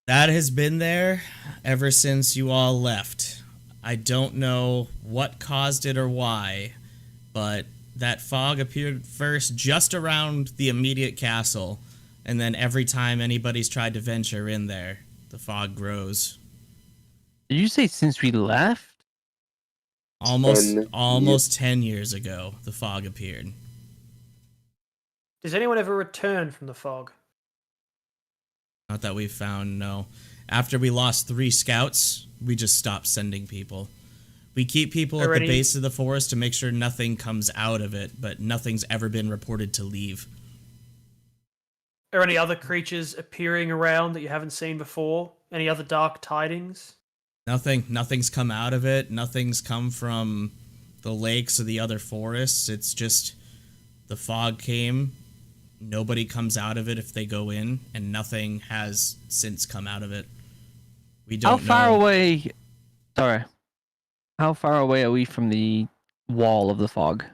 That has been there ever since you all left. I don't know what caused it or why, but that fog appeared first just around the immediate castle, and then every time anybody's tried to venture in there, the fog grows. Did you say since we left? Almost 10 years ago, the fog appeared. Does anyone ever return from the fog? Not that we've found, no. After we lost 3 scouts, we just stopped sending people. We keep people at the base of the forest to make sure nothing comes out of it, but nothing's ever been reported to leave. Are any other creatures appearing around that you haven't seen before? Any other dark tidings? Nothing's come out of it. Nothing's come from the lakes or the other forests. It's just the fog came. Nobody comes out of it if they go in, and nothing has since come out of it. We don't know. How far away? Sorry. How far away are we from the wall of the fog?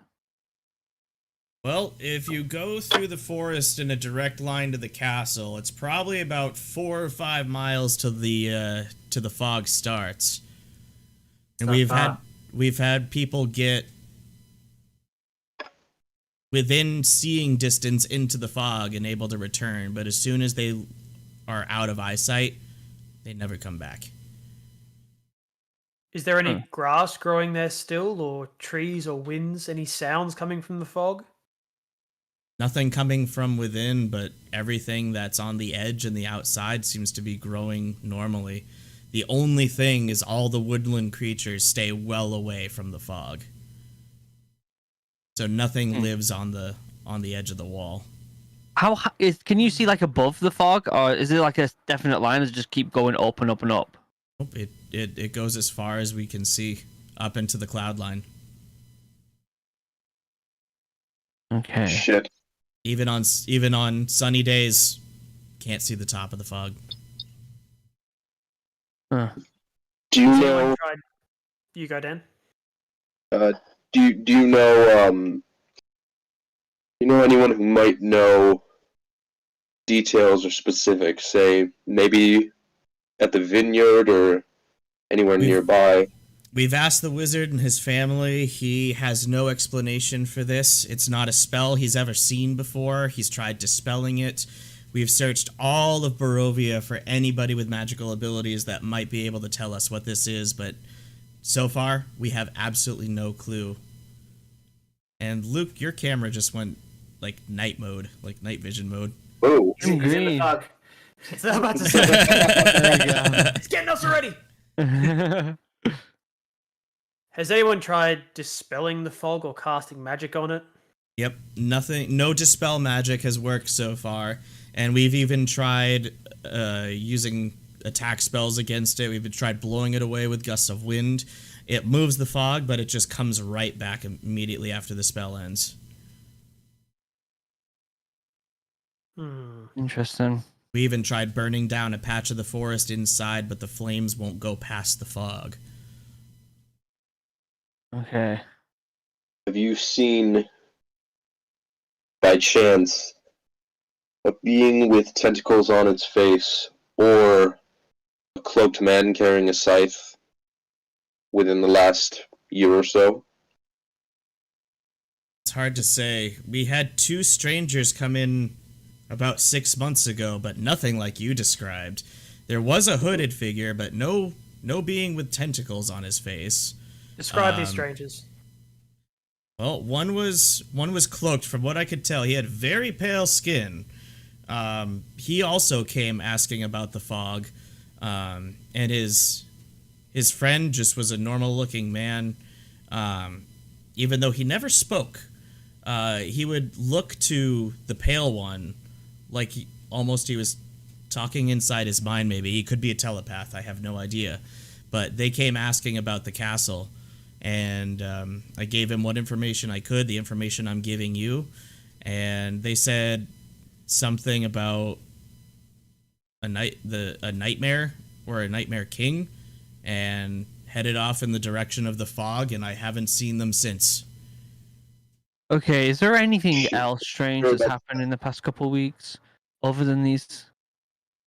Well, if you go through the forest in a direct line to the castle, it's probably about 4 or 5 miles to the fog starts. And we've had people get within seeing distance into the fog and able to return, but as soon as they are out of eyesight, they never come back. Is there any grass growing there still, or trees or winds? Any sounds coming from the fog? Nothing coming from within, but everything that's on the edge and the outside seems to be growing normally. The only thing is all the woodland creatures stay well away from the fog. So nothing lives on the edge of the wall. Can you see like above the fog, or is it like a definite line that just keep going up and up and up? Nope, it goes as far as we can see, up into the cloud line. Okay. Shit. Even on sunny days, can't see the top of the fog. Huh. Do you Has know? anyone tried? You go, Dan. Do you know? You know anyone who might know details or specifics? Say maybe at the vineyard or anywhere nearby. We've asked the wizard and his family. He has no explanation for this. It's not a spell he's ever seen before. He's tried dispelling it. We've searched all of Barovia for anybody with magical abilities that might be able to tell us what this is, but so far, we have absolutely no clue. And Luke, your camera just went like night mode, like night vision mode. Oh, He's in the Green. fog. It's about to say. There you go. It's getting us already. Has anyone tried dispelling the fog or casting magic on it? Yep, nothing. No dispel magic has worked so far, and we've even tried using attack spells against it. We've tried blowing it away with gusts of wind. It moves the fog, but it just comes right back immediately after the spell ends. Interesting. We even tried burning down a patch of the forest inside, but the flames won't go past the fog. Okay. have you seen, by chance, a being with tentacles on its face, or a cloaked man carrying a scythe within the last year or so? It's hard to say. We had 2 strangers come in about 6 months ago, but nothing like you described. There was a hooded figure, but no being with tentacles on his face. Describe these strangers. Well, one was cloaked. From what I could tell, he had very pale skin. He also came asking about the fog, and his friend just was a normal-looking man. Even though he never spoke, he would look to the pale one like he was talking inside his mind. Maybe he could be a telepath. I have no idea. But they came asking about the castle, and I gave him what information I could, the information I'm giving you, and they said something about a nightmare or a nightmare king, and headed off in the direction of the fog, and I haven't seen them since. Okay, is there anything else strange that's happened in the past couple of weeks other than these?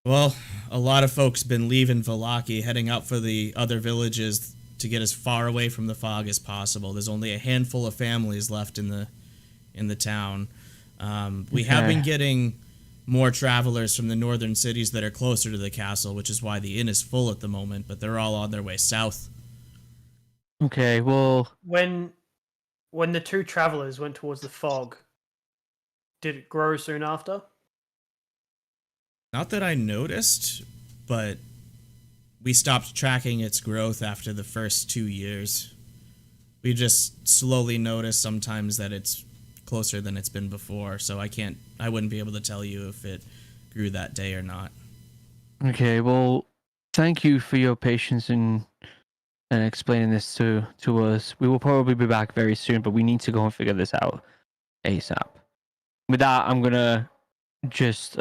Well, a lot of folks been leaving Vallaki, heading out for the other villages to get as far away from the fog as possible. There's only a handful of families left in the town. We have been getting more travelers from the northern cities that are closer to the castle, which is why the inn is full at the moment, but they're all on their way south. Okay, well... When the 2 travelers went towards the fog, did it grow soon after? Not that I noticed, but we stopped tracking its growth after the first 2 years. We just slowly noticed sometimes that it's closer than it's been before, so I wouldn't be able to tell you if it grew that day or not. Okay, well, thank you for your patience and explaining this to us. We will probably be back very soon, but we need to go and figure this out ASAP. With that, I'm gonna just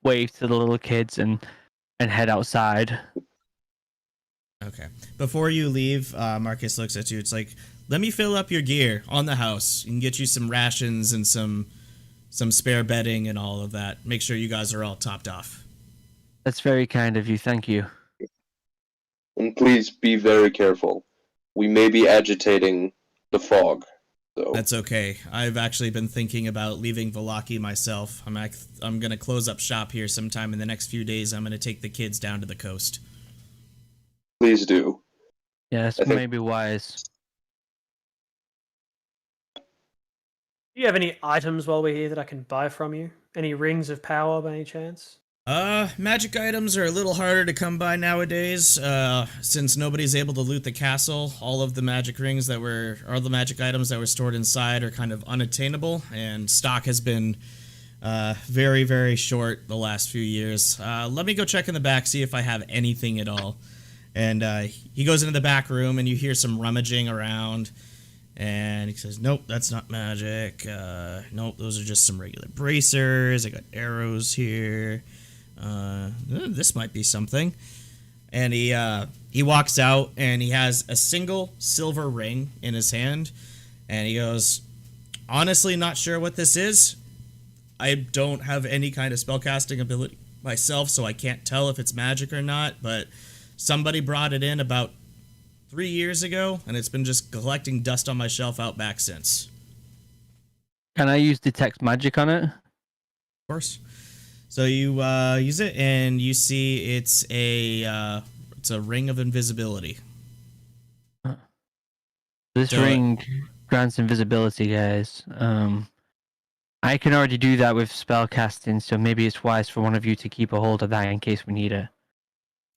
wave to the little kids and head outside. Okay. Before you leave, Marcus looks at you. It's like, let me fill up your gear on the house and get you some rations and some spare bedding and all of that. Make sure you guys are all topped off. That's very kind of you. Thank you. And please be very careful. We may be agitating the fog, though. That's okay. I've actually been thinking about leaving Vallaki myself. I'm going to close up shop here sometime in the next few days. I'm going to take the kids down to the coast. Please do. Yes, I think- maybe wise. Do you have any items while we're here that I can buy from you? Any rings of power by any chance? Magic items are a little harder to come by nowadays, since nobody's able to loot the castle. All of the magic items that were stored inside are kind of unattainable, and stock has been, very, very short the last few years. Let me go check in the back, see if I have anything at all. And he goes into the back room, and you hear some rummaging around. And he says, nope, that's not magic. Nope, those are just some regular bracers. I got arrows here. This might be something. And he walks out, and he has a single silver ring in his hand. And he goes, honestly, not sure what this is. I don't have any kind of spellcasting ability myself, so I can't tell if it's magic or not. But somebody brought it in about 3 years ago, and it's been just collecting dust on my shelf out back since. Can I use detect magic on it? Of course. So you use it, and you see it's a ring of invisibility. This ring grants invisibility, guys. I can already do that with spell casting, so maybe it's wise for one of you to keep a hold of that in case we need it.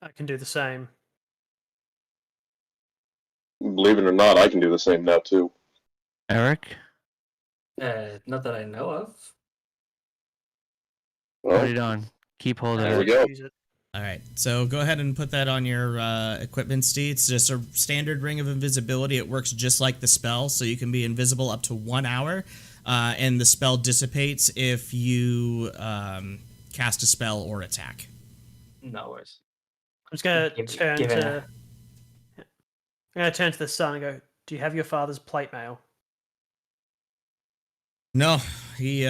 I can do the same. Believe it or not, I can do the same now too. Eric? Not that I know of. Put Well, it on. Keep hold of There we it. go. Use it. All right, so go ahead and put that on your equipment sheet. It's just a standard ring of invisibility. It works just like the spell, so you can be invisible up to 1 hour, and the spell dissipates if you cast a spell or attack. No worries. I'm just gonna Give- turn give it to. a- I'm gonna turn to the son and go. Do you have your father's plate mail? No, he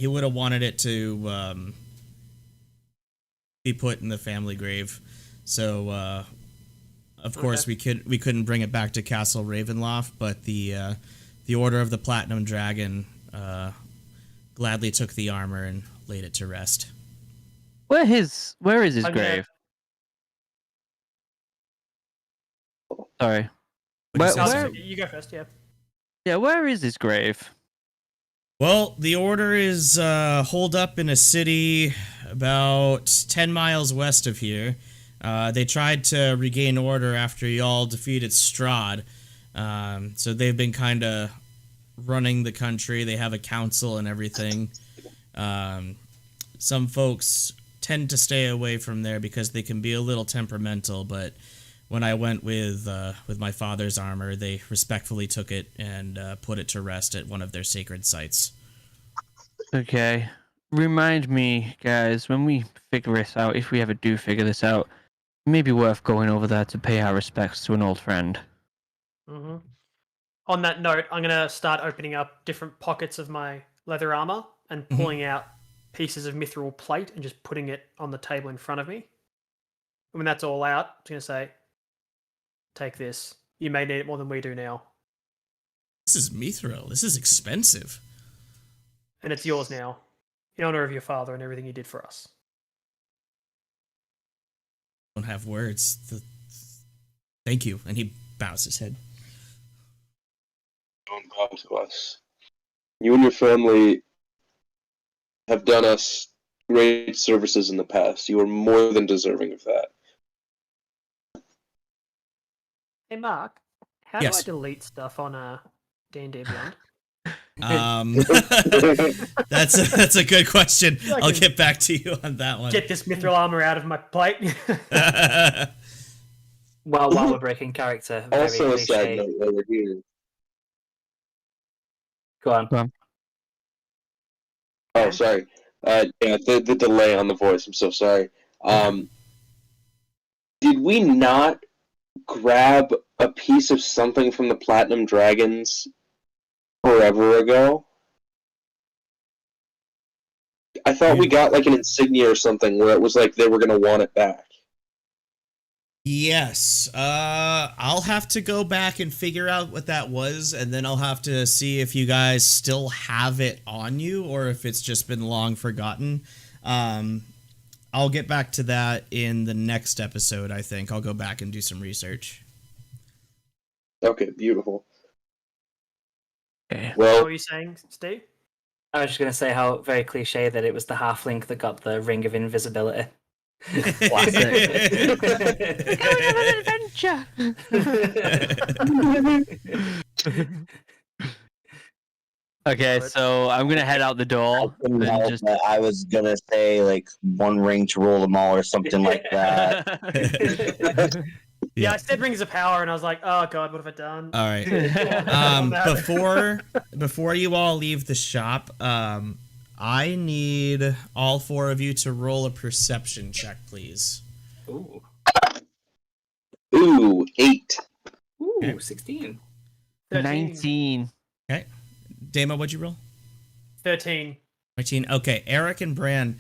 would have wanted it to be put in the family grave. So of course we couldn't bring it back to Castle Ravenloft, but the Order of the Platinum Dragon gladly took the armor and laid it to rest. Where is his I'm gonna- grave? Sorry. What'd you Where- say, Oh, sir? you go first. Yeah. Yeah, where is his grave? Well, the Order is holed up in a city about 10 miles west of here. They tried to regain order after y'all defeated Strahd. So they've been kind of running the country. They have a council and everything. Some folks tend to stay away from there because they can be a little temperamental, but when I went with my father's armor, they respectfully took it and put it to rest at one of their sacred sites. Okay. Remind me, guys, when we figure this out, if we ever do figure this out, it may be worth going over there to pay our respects to an old friend. Mm-hmm. On that note, I'm gonna start opening up different pockets of my leather armor and pulling out pieces of mithril plate and just putting it on the table in front of me. And when that's all out, I'm gonna say, "Take this. You may need it more than we do now, This is mithril. This is expensive. and it's yours now, in honor of your father and everything he did for us." Don't have words. Thank you. And he bows his head. Don't bow to us. You and your family have done us great services in the past. You are more than deserving of that. Hey, Mark, how Yes. do I delete stuff on D&D Beyond? That's a good question. I I'll can get back to you on that one. Get this mithril armor out of my plate. While we're breaking character, very Also, a cliche. side note over here. Go on. Oh, sorry. Yeah, the delay on the voice. I'm so sorry. Did we not grab a piece of something from the Platinum Dragons forever ago? I thought we got like an insignia or something where it was like they were gonna want it back. Yes. I'll have to go back and figure out what that was, and then I'll have to see if you guys still have it on you or if it's just been long forgotten. I'll get back to that in the next episode, I think. I'll go back and do some research. Okay, beautiful. Okay. What Well, were you saying, Steve? I was just going to say how very cliche that it was the halfling that got the ring of invisibility. Classic. Going on an adventure. Okay, so I'm gonna head out the I door couldn't and help just. it. I was gonna say like one ring to rule them all or something like that. Yeah, I said rings of power, and I was like, oh god, what have I done? All right. On that. Before you all leave the shop, I need all 4 of you to roll a perception check, please. Ooh. Ooh, 8. Ooh, Okay. 16. 13. 19. Okay. Dama, what'd you roll? 13. 19. Okay, Eric and Bran,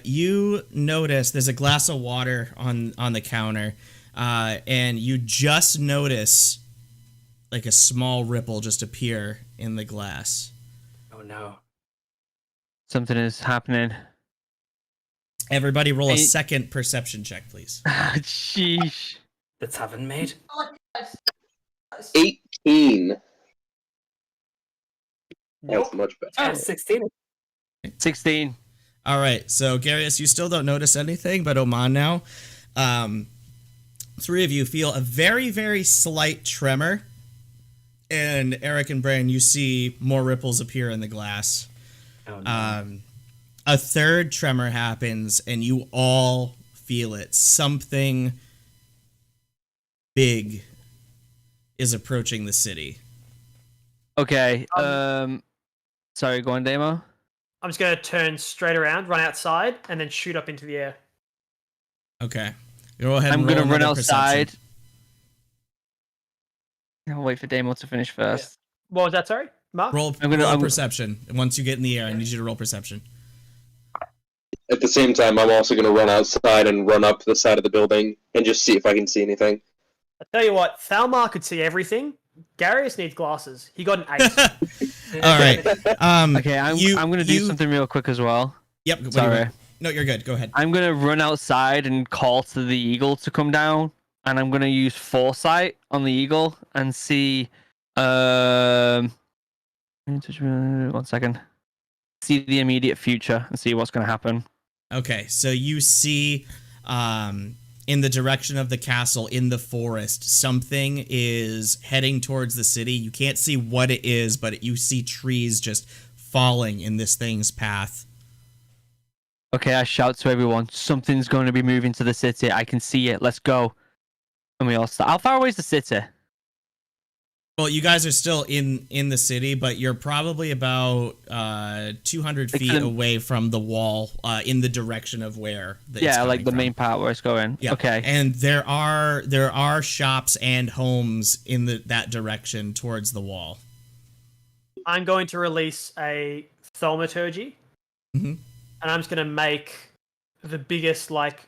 you notice there's a glass of water on the counter, and you just notice like a small ripple just appear in the glass. Oh no. Something is happening. Everybody roll a Hey. second perception check, please. Sheesh. That's haven't made. 18. Nope. That's much better. Oh, 16. 16. All right, so Garius, you still don't notice anything, but Oman now. 3 of you feel a very, very slight tremor, and Eric and Bran, you see more ripples appear in the glass. Oh no. A third tremor happens, and you all feel it. Something big is approaching the city. Okay. Sorry, go on, Damo. I'm just gonna turn straight around, run outside, and then shoot up into the air. Okay. Go ahead and I'm roll gonna run another outside. perception. I'll wait for Damo to finish first. What was that? Sorry, Mark. Roll perception. Once you get in the air, I need you to roll perception. At the same time, I'm also going to run outside and run up the side of the building and just see if I can see anything. I tell you what, Thalmar could see everything. Garius needs glasses. He got an 8. All right. Okay, I'm gonna do something real quick as well. Yep. what do you Sorry. want? No, you're good. Go ahead. I'm gonna run outside and call to the eagle to come down, and I'm gonna use foresight on the eagle and see. 1 second. See the immediate future and see what's gonna happen. Okay, so you see in the direction of the castle in the forest, something is heading towards the city. You can't see what it is, but you see trees just falling in this thing's path. Okay, I shout to everyone, something's going to be moving to the city. I can see it. Let's go. And we all start. How far away is the city? Well, you guys are still in the city, but you're probably about 200 feet away from the wall in the direction of where it's like coming the from. main part where it's going. Yeah. Okay. And there are shops and homes in that direction towards the wall. I'm going to release a thaumaturgy, Mhm. and I'm just going to make the biggest like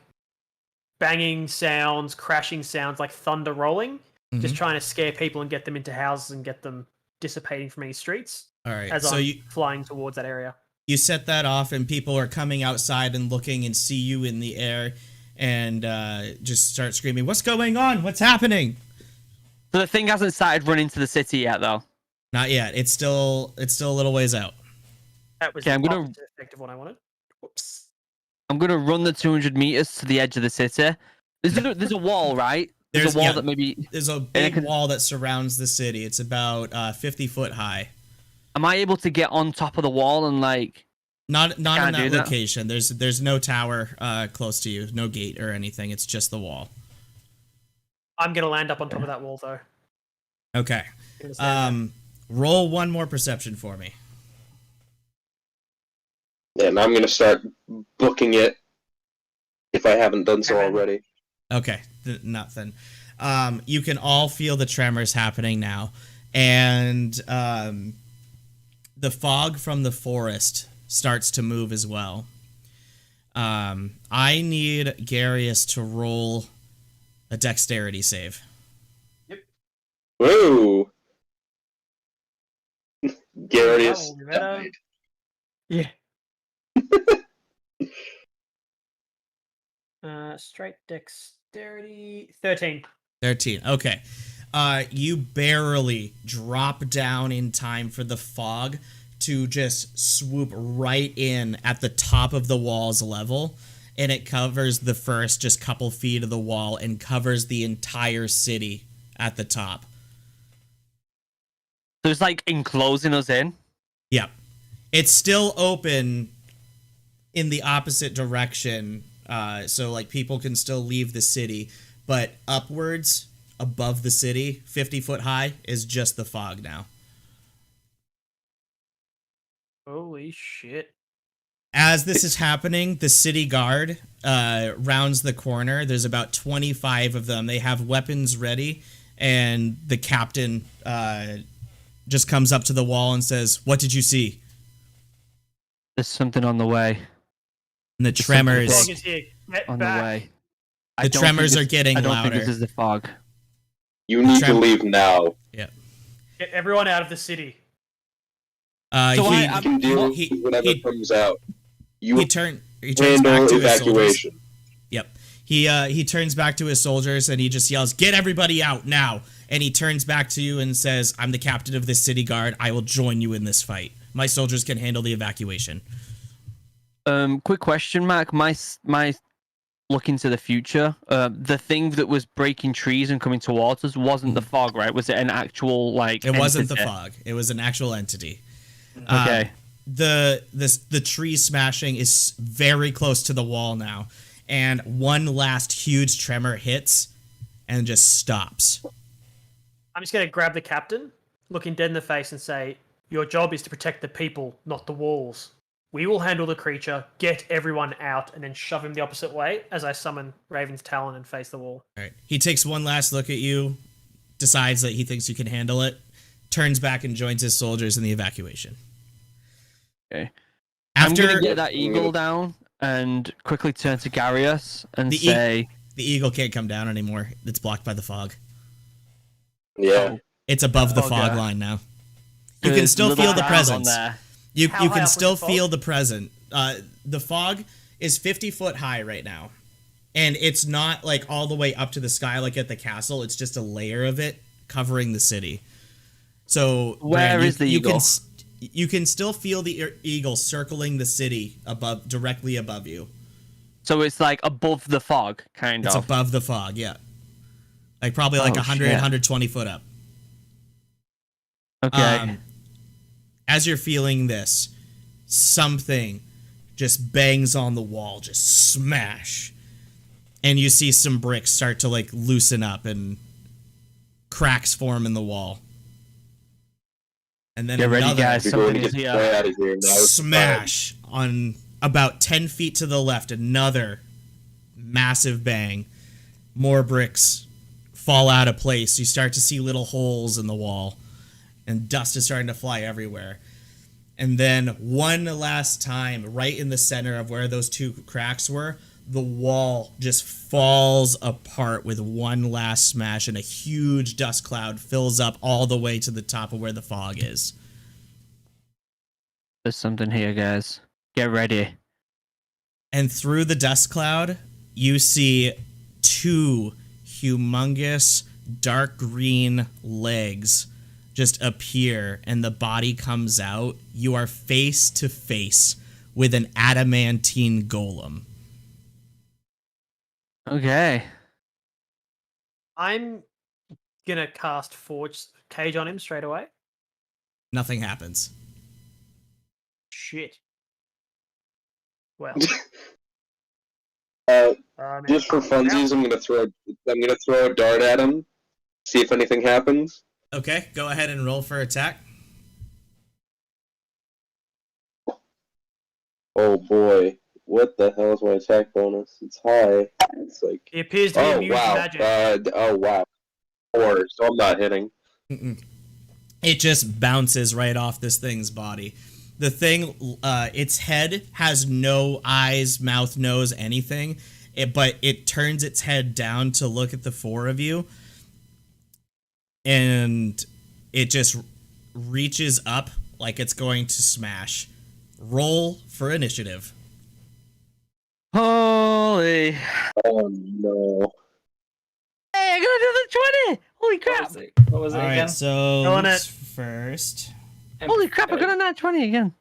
banging sounds, crashing sounds, like thunder rolling. Just Mhm. trying to scare people and get them into houses and get them dissipating from any streets All right. as So I'm you flying towards that area. set that off, and people are coming outside and looking and see you in the air, and just start screaming, "What's going on? What's happening?" So the thing hasn't started running to the city yet, though. Not yet. It's still a little ways out. That was Okay, I'm the gonna- opposite effect of what I wanted. Whoops. I'm gonna run the 200 meters to the edge of the city. There's a wall, right? There's a wall that maybe. There's a big wall that surrounds the city. It's about 50 foot high. Am I able to get on top of the wall and like? Not in Can't that do that. location. There's no tower close to you, no gate or anything. It's just the wall. I'm going to land up on top of that wall, though. Okay. Gonna stand Roll one more perception for me. And I'm going to start booking it if I haven't done so already. Okay, nothing. You can all feel the tremors happening now, and the fog from the forest starts to move as well. I need Garius to roll a dexterity save. Whoa! Garius. Oh, Rivetto. Yeah. Straight dexterity 13. 13. Okay. You barely drop down in time for the fog to just swoop right in at the top of the wall's level, and it covers the first just couple feet of the wall and covers the entire city at the top. So it's like enclosing us in. Yep. It's still open in the opposite direction, so like people can still leave the city, but upwards above the city, 50 foot high, is just the fog now. Holy shit. As this is happening, the city guard rounds the corner. There's about 25 of them. They have weapons ready, and the captain just comes up to the wall and says, "What did you see?" There's something on the way. And the There's something tremors, Fog is here. Get On back. the way. the tremors are getting I don't louder. think this is the fog. You need to Trem- leave now. Get everyone out of the city. So You I'm- can deal he- with whatever he- comes out. You He turns handle back to his soldiers. evacuation. Yep. He turns back to his soldiers and he just yells, "Get everybody out now!" And he turns back to you and says, "I'm the captain of this city guard. I will join you in this fight. My soldiers can handle the evacuation." Quick question, Mac. My look into the future. The thing that was breaking trees and coming towards us wasn't the fog, right? Was it an actual like? It wasn't the entity? fog. It was an actual entity. Okay. The tree smashing is very close to the wall now, and one last huge tremor hits and just stops. I'm just going to grab the captain, look him dead in the face, and say, "Your job is to protect the people, not the walls. We will handle the creature, get everyone out, and then shove him the opposite way as I summon Raven's Talon and face the wall." All right. He takes one last look at you, decides that he thinks you can handle it, turns back and joins his soldiers in the evacuation. Okay. I'm After gonna get that eagle down and quickly turn to Garius and The say, the eagle can't come down anymore. It's blocked by the fog. Yeah. It's above the Oh, fog God. line now. You can "There's still little feel the bars on presence. there." You How high can up still was the fog? feel the present. The fog is 50 foot high right now, and it's not like all the way up to the sky like at the castle. It's just a layer of it covering the city. So Where is the eagle? You can still feel the eagle circling the city directly above you. So it's like above the fog, kind It's of. above the fog, yeah. Like probably like Oh, 100, shit. 120 foot up. Okay. As you're feeling this, something just bangs on the wall, just smash. And you see some bricks start to like loosen up and cracks form in the wall. And then Get ready, another guys. You're going Something to is get here. the way out of here now. smash on about 10 feet to the left. Another massive bang. More bricks fall out of place. You start to see little holes in the wall. And dust is starting to fly everywhere. And then one last time, right in the center of where those two cracks were, the wall just falls apart with one last smash, and a huge dust cloud fills up all the way to the top of where the fog is. There's something here, guys. Get ready. And through the dust cloud, you see two humongous dark green legs just appear, and the body comes out. You are face to face with an adamantine golem. Okay. I'm going to cast Forge Cage on him straight away. Nothing happens. Shit. Well, Just for funsies, I'm gonna throw a dart at him, see if anything happens. Okay, go ahead and roll for attack. Oh boy, what the hell is my attack bonus? It's high. It's like he appears to be oh immune to wow, magic. oh wow, 4. So I'm not hitting. Mm-mm. It just bounces right off this thing's body. The thing, its head has no eyes, mouth, nose, anything. But it turns its head down to look at the four of you. And it just reaches up like it's going to smash. Roll for initiative. Holy. Oh no. Hey, I got another 20! Holy crap! What was it All again? right, so Killing let's first. Holy crap, I got a nat 20 again.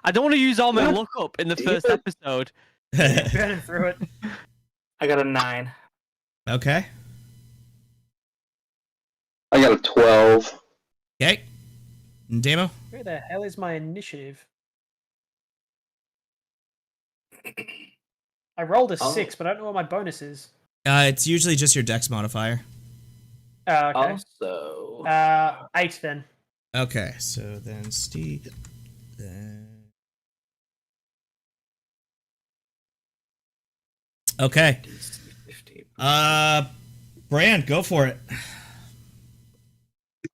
I don't want to use all my luck up in the first episode. Burning through it. I got a 9. Okay. I got a 12. Okay. Demo? Where the hell is my initiative? I rolled a 6, but I don't know what my bonus is. It's usually just your dex modifier. Oh, okay. Also, 8 then. Okay, so then Steve. Okay. 15. Brand, go for it.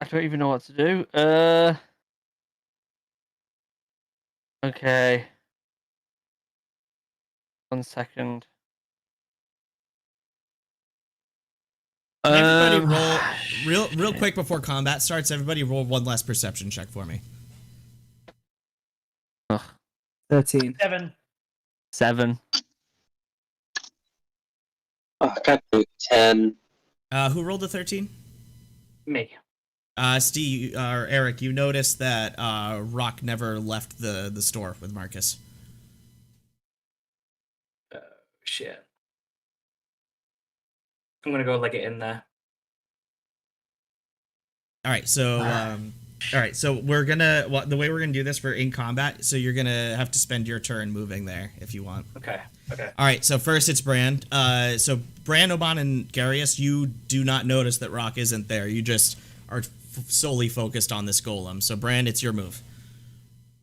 I don't even know what to do. Okay. 1 second. Everybody roll real quick before combat starts. Everybody roll one last perception check for me. 13. 7. 7. I got 10. Who rolled a 13? Me. Steve or Eric, you noticed that Rock never left the store with Marcus. Shit. I'm gonna go leg it in there. All right, so we're gonna the way we're gonna do this for in combat. So you're gonna have to spend your turn moving there if you want. Okay. All right, so first it's Brand. So Brand, Oban, and Garius, you do not notice that Rock isn't there. You just are solely focused on this golem. So Brand, it's your move.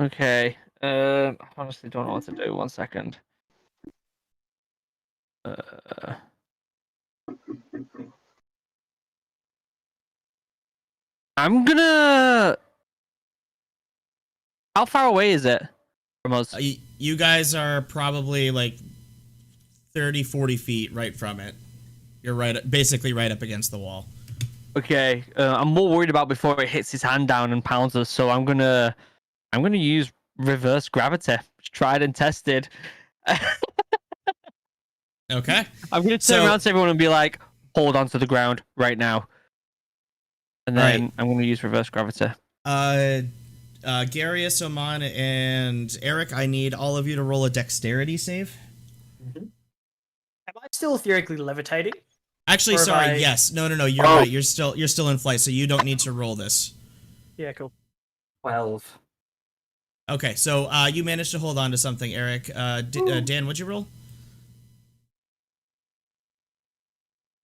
Okay. I honestly don't know what to do. 1 second. I'm gonna. How far away is it from us? You guys are probably like 30, 40 feet right from it. You're basically right up against the wall. Okay. I'm more worried about before it hits his hand down and pounds us. So I'm gonna use reverse gravity. Tried and tested. Okay. I'm gonna turn around to everyone and be like, "Hold on to the ground right now." And then I'm gonna use reverse gravity. Garius, Oman, and Eric, I need all of you to roll a dexterity save. Am I still theoretically levitating? Actually, Or have sorry. I- Yes. No. You're right. You're still in flight, so you don't need to roll this. Yeah, cool. 12. Okay. So you managed to hold on to something, Eric. Dan, what'd you roll?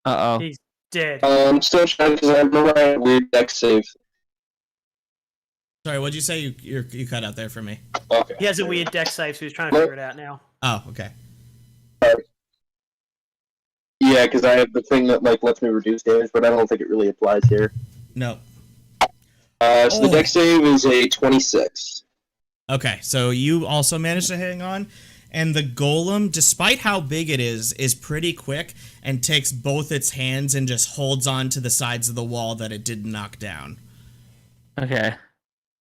Uh oh. He's dead. I'm still trying because I remember I had a weird deck save. Sorry, what'd you say? You cut out there for me. Okay. He has a weird deck save, so he's trying to figure it out now. Oh, okay. Yeah, because I have the thing that like lets me reduce damage, but I don't think it really applies here. No. So the deck save is a 26. Okay, so you also managed to hang on, and the golem, despite how big it is pretty quick and takes both its hands and just holds on to the sides of the wall that it didn't knock down. Okay.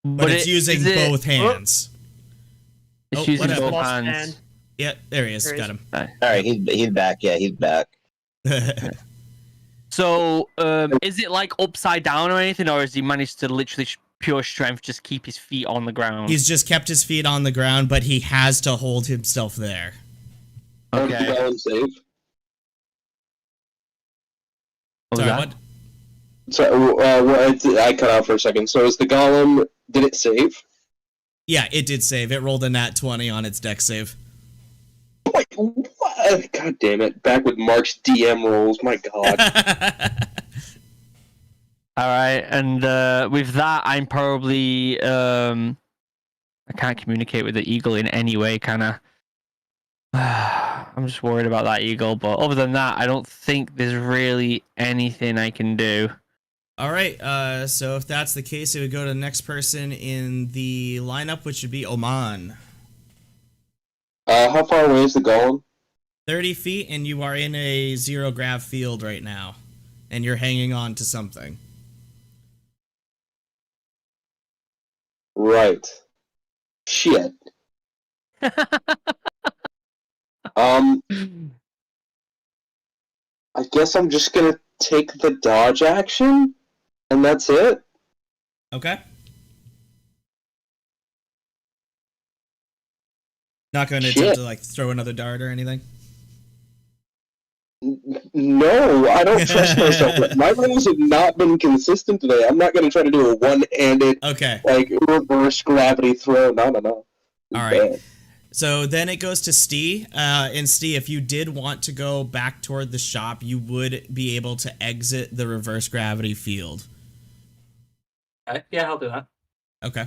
But it's using both hands. It's using whatever. both Lost hands. hand. Yeah, there he is. There he Got is. him. All right, he's back. Yeah, he's back. So, is it like upside down or anything, or has he managed to literally pure strength just keep his feet on the ground? He's just kept his feet on the ground, but he has to hold himself there. Okay. Golem save. What was Sorry, that? what? So I cut out for a second. So is the golem? Did it save? Yeah, it did save. It rolled a nat 20 on its deck save. Wait, what? God damn it! Back with Mark's DM rolls. My God. All right, and with that, I'm probably I can't communicate with the eagle in any way, kind of. I'm just worried about that eagle, but other than that, I don't think there's really anything I can do. All right, so if that's the case, it would go to the next person in the lineup, which would be Oman. How far away is the golem? 30 feet, and you are in a zero grav field right now, and you're hanging on to something. Right. Shit. I guess I'm just gonna take the dodge action, and that's it. Okay. Not going to attempt to like throw another dart or anything. No, I don't trust myself. My rolls have not been consistent today. I'm not going to try to do a one-handed, Okay. like, reverse gravity throw. No. All right. So then it goes to Stee. And Stee, if you did want to go back toward the shop, you would be able to exit the reverse gravity field. Yeah, I'll do that. Okay.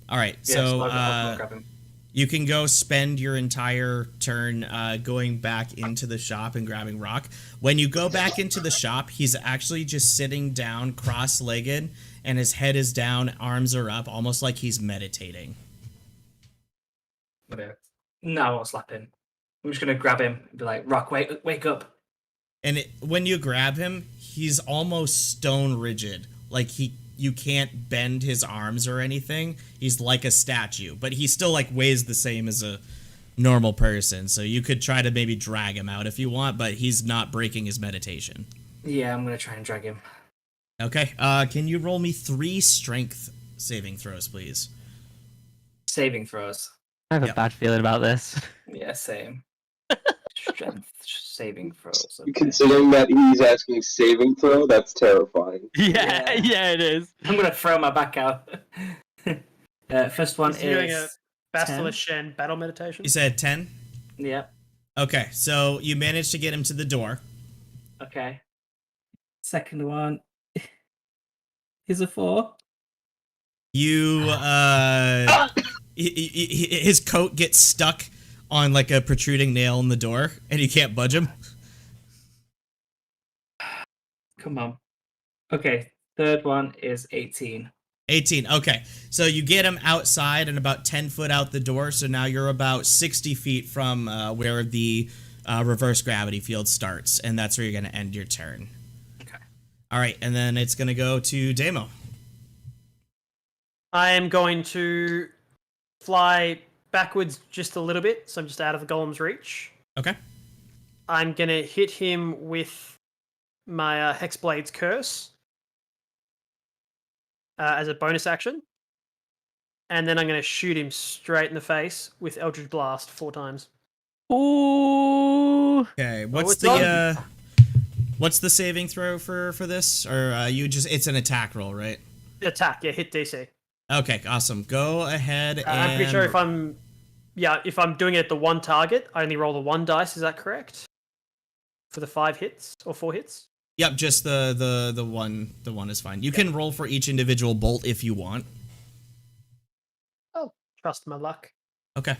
All right. Yeah, So I'll grab him. you can go spend your entire turn going back into the shop and grabbing Rock. When you go back into the shop, he's actually just sitting down cross-legged, and his head is down, arms are up, almost like he's meditating. No, I won't slap him. I'm just gonna grab him and be like, Rock, wake up. And when you grab him, he's almost stone rigid. Like you can't bend his arms or anything. He's like a statue, but he still like weighs the same as a normal person. So you could try to maybe drag him out if you want, but he's not breaking his meditation. Yeah, I'm gonna try and drag him. Okay. Can you roll me 3 strength saving throws, please? Saving throws. I have a bad feeling about this. Yeah, same. Strength saving throws. Okay. Considering that he's asking saving throw, that's terrifying. Yeah, it is. I'm gonna throw my back out. First one He's doing a is Basilisk Shen battle meditation. You said 10? yeah. Okay, so you managed to get him to the door. Okay. Second one is a 4. You, his coat gets stuck on like a protruding nail in the door, and you can't budge him. Come on. Okay. Third one is 18. 18. Okay, so you get him outside and about 10 foot out the door. So now you're about 60 feet from where the reverse gravity field starts, and that's where you're going to end your turn. Okay. All right, and then it's going to go to Damo. I am going to fly backwards just a little bit, so I'm just out of the golem's reach. Okay. I'm going to hit him with my Hexblade's Curse as a bonus action. And then I'm going to shoot him straight in the face with Eldritch Blast 4 times. Ooh. Okay, it's done. what's the saving throw for this? Or you just, it's an attack roll, right? Attack, yeah, hit DC. Okay, awesome. Go ahead and... I'm pretty sure if I'm doing it at the one target, I only roll the 1 dice, is that correct? For the 5 hits or 4 hits? Yep, just the one is fine. You can roll for each individual bolt if you want. Oh, trust my luck. Okay.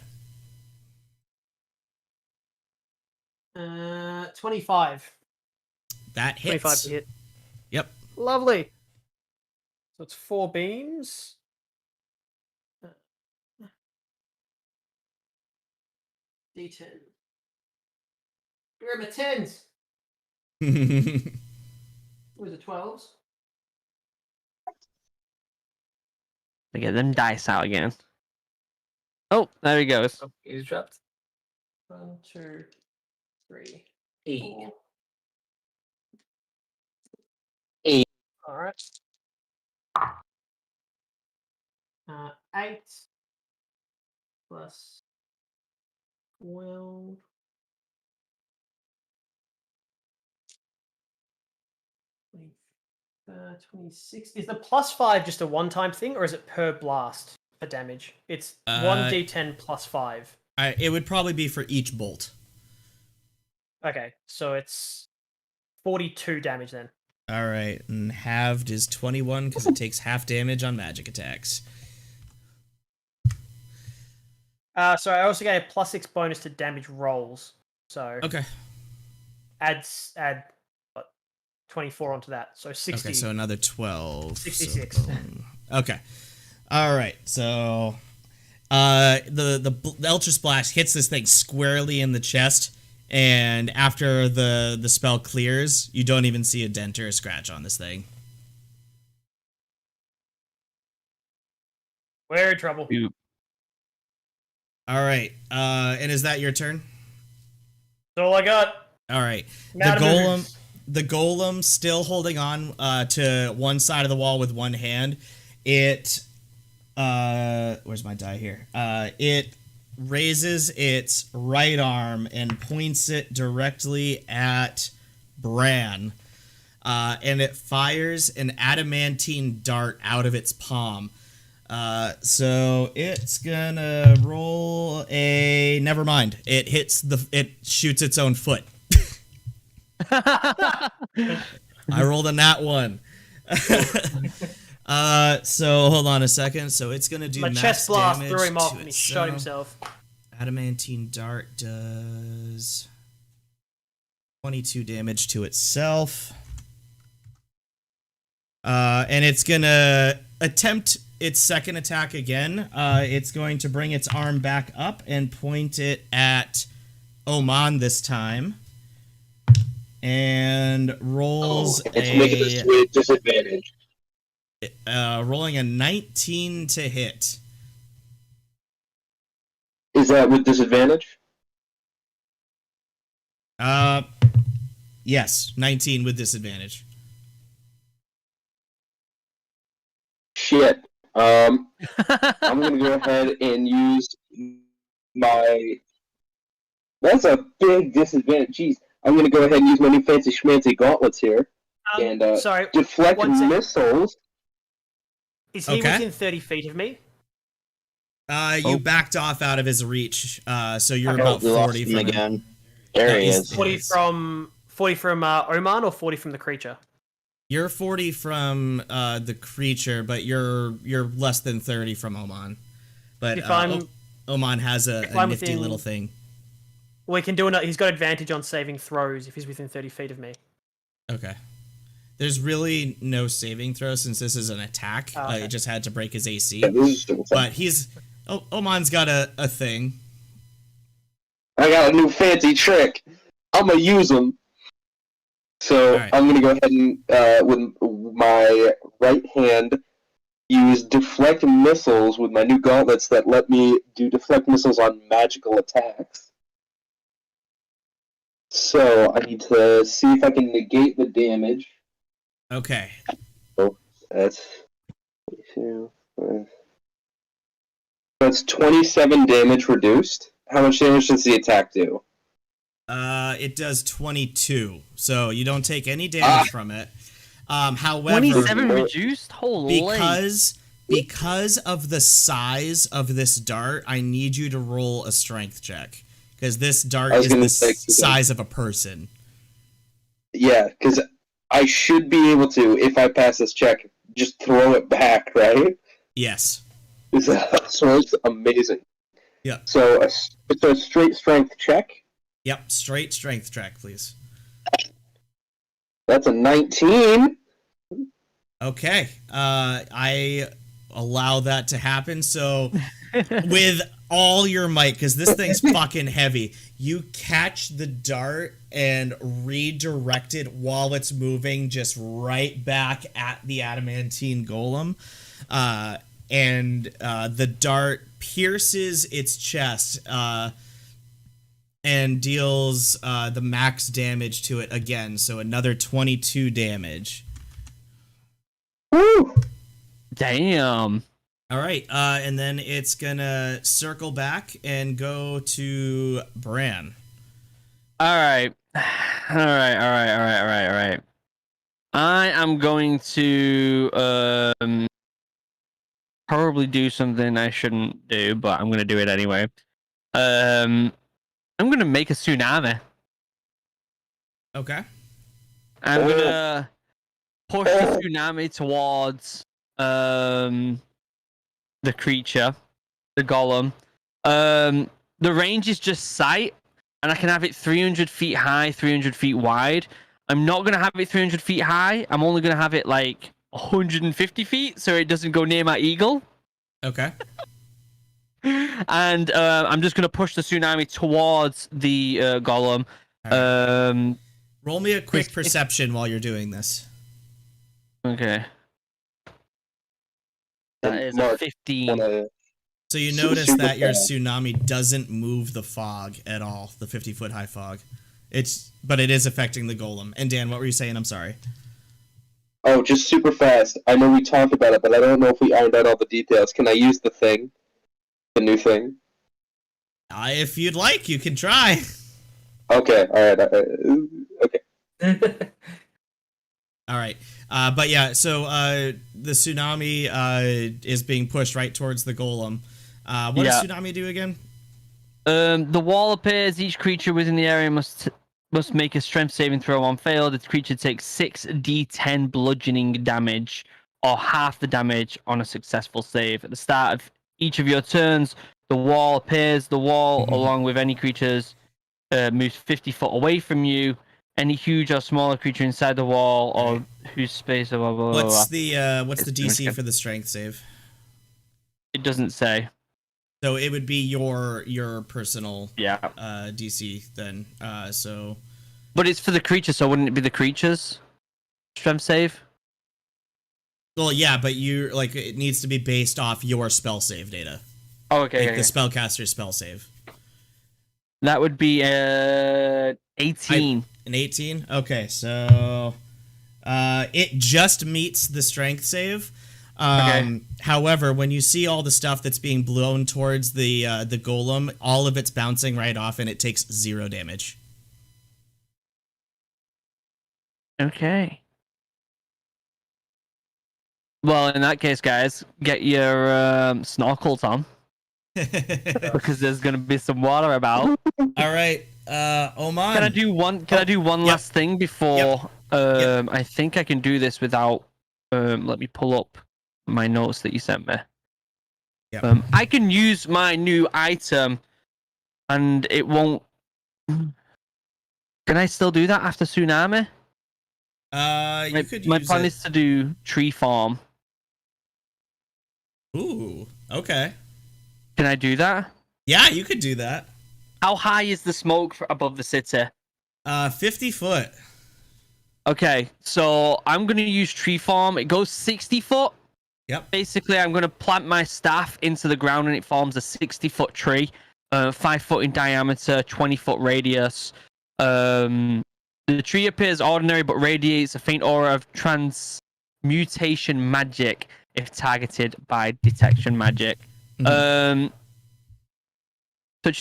25. That hits. 25 to hit. Yep. Lovely. So it's 4 beams. D10. Where are my 10s? Where's the 12s? I get them dice out again. Oh, there he goes. Oh, he's dropped. 1, 2, 3, 8. 4. 8. All right. 8 plus 12. 26. Is the +5 just a one-time thing, or is it per blast for damage? It's 1d10 plus 5. It would probably be for each bolt. Okay, so it's 42 damage then. All right, and halved is 21 because it takes half damage on magic attacks. So I also get a +6 bonus to damage rolls. So Okay. add what, 24 onto that. So 60. Okay, so another 12. 66. So, okay. All right. So the Eldritch Blast hits this thing squarely in the chest, and after the spell clears, you don't even see a dent or a scratch on this thing. We're in trouble. All right. And is that your turn? That's all I got. All right. Now to movers. The golem still holding on to one side of the wall with one hand. It where's my die here? It raises its right arm and points it directly at Bran. And it fires an adamantine dart out of its palm. So it's gonna roll a... Never mind. It shoots its own foot. I rolled a nat 1. So hold on a second. So it's gonna do My max chest blast damage threw him off to and he shot itself. himself. Adamantine dart does 22 damage to itself. And it's gonna attempt its second attack again. It's going to bring its arm back up and point it at Oman this time. And rolls It's making this to a disadvantage. rolling a 19 to hit. Is that with disadvantage? Yes, 19 with disadvantage. Shit. I'm gonna go ahead and use my... That's a big disadvantage. Jeez. I'm gonna go ahead and use my new fancy schmancy gauntlets here. And Sorry, deflect 1 second. missiles. Is he Okay. within 30 feet of me? You backed off out of his reach, so you're Oh, about we lost 40 him from him. again. There he He's- is. 40 from Oman or 40 from the creature? You're 40 from the creature, but you're less than 30 from Oman. But If I'm- Oman has a I'm nifty within- little thing. We can do another. He's got advantage on saving throws if he's within 30 feet of me. Okay. There's really no saving throw since this is an attack. Oh, okay. It just had to break his AC. Yeah, this is stupid. But Oman's got a thing. I got a new fancy trick. I'm gonna use them. So Alright. I'm gonna go ahead and with my right hand use deflect missiles with my new gauntlets that let me do deflect missiles on magical attacks. So I need to see if I can negate the damage. Okay. That's 27 damage reduced. How much damage does the attack do? It does 22, so you don't take any damage from it. However, 27 reduced? Holy. because of the size of this dart, I need you to roll a strength check. Because this dart I was is gonna the say- size of a person. Yeah, because I should be able to, if I pass this check, just throw it back, right? Yes. So it's amazing. Yeah. So it's a straight strength check. Yep, straight strength check, please. That's a 19. Okay. I allow that to happen. So with all your might, because this thing's fucking heavy, you catch the dart and redirect it while it's moving just right back at the adamantine golem. And the dart pierces its chest and deals the max damage to it again. So another 22 damage. Woo! Damn. All right, and then it's gonna circle back and go to Bran. All right. All right. I am going to probably do something I shouldn't do, but I'm going to do it anyway. I'm going to make a tsunami. Okay. I'm going to push the tsunami towards the creature, the golem. The range is just sight, and I can have it 300 feet high, 300 feet wide. I'm not going to have it 300 feet high. I'm only going to have it like 150 feet, so it doesn't go near my eagle. Okay. And I'm just going to push the tsunami towards the golem. Roll me a quick It's- perception while you're doing this. Okay. That is a Mark, 15. wanna- So you Super, notice super that your fast. tsunami doesn't move the fog at all, the 50-foot high fog. But it is affecting the golem. And Dan, what were you saying? I'm sorry. Oh, just super fast. I know we talked about it, but I don't know if we ironed out all the details. Can I use the thing? The new thing? If you'd like, you can try. Okay, alright. Okay. All right. But yeah, so the tsunami is being pushed right towards the golem. What does tsunami do again? The wall appears. Each creature within the area must make a strength saving throw. On fail, the creature takes 6d10 bludgeoning damage, or half the damage on a successful save. At the start of each of your turns, the wall appears. The wall, along with any creatures, moves 50 foot away from you. Any huge or smaller creature inside the wall or whose space blah, blah, blah, What's blah. the DC for the strength save? It doesn't say. So it would be your personal Yeah. DC then. So But it's for the creature, so wouldn't it be the creature's strength save? well, yeah, but you like it needs to be based off your spell save data. Oh, okay. Like the spellcaster's spell save. That would be 18. An 18? Okay, so it just meets the strength save. However, when you see all the stuff that's being blown towards the golem, all of it's bouncing right off and it takes 0 damage. Okay. Well, in that case, guys, get your snorkels on because there's going to be some water about. All right, Oman. Can I do one last thing before? Yep. I think I can do this without. Let me pull up my notes that you sent me. Yep. I can use my new item, and it won't. Can I still do that after tsunami? You could My use plan it. is to do tree farm. Ooh, okay. Can I do that? Yeah, you could do that. How high is the smoke above the city? 50 foot. Okay, so I'm gonna use tree farm. It goes 60 foot. Yep. Basically, I'm gonna plant my staff into the ground, and it forms a 60-foot tree, 5 foot in diameter, 20-foot radius. The tree appears ordinary, but radiates a faint aura of transmutation magic if targeted by detection magic. Touching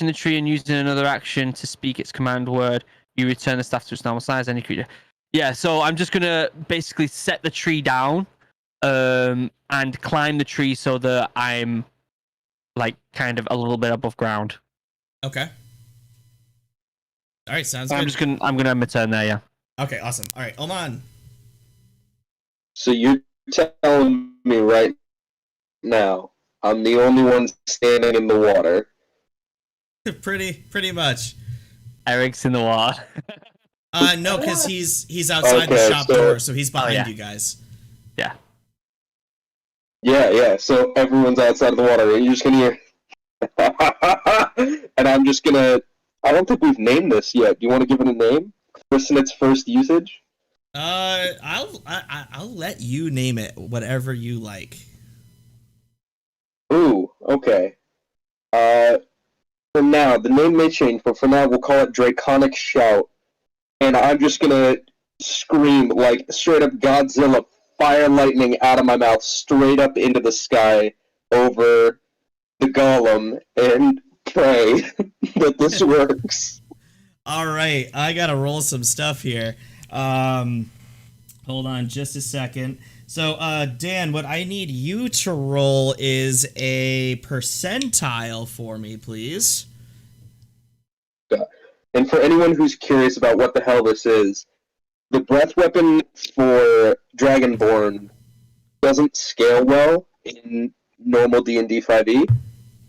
the tree and using another action to speak its command word, you return the staff to its normal size. Any creature. Yeah, so I'm just gonna basically set the tree down, and climb the tree so that I'm like kind of a little bit above ground. Okay. All right, sounds good. I'm gonna end my turn there. Yeah. Okay, awesome. All right, Oman. So you're telling me right now I'm the only one standing in the water? pretty much. Eric's in the water. No, because he's outside the shop door, so he's behind you guys. Yeah. Yeah. So everyone's outside of the water, and you're just gonna hear, and I'm just gonna. I don't think we've named this yet. Do you want to give it a name? First in its first usage. I'll let you name it whatever you like. Ooh, okay. For now, the name may change, but for now, we'll call it Draconic Shout. And I'm just gonna scream, like, straight up Godzilla, fire lightning out of my mouth, straight up into the sky, over the golem, and pray that this works. All right, I gotta roll some stuff here. Hold on just a second. So, Dan, what I need you to roll is a percentile for me, please. And for anyone who's curious about what the hell this is, the breath weapon for Dragonborn doesn't scale well in normal D&D 5e.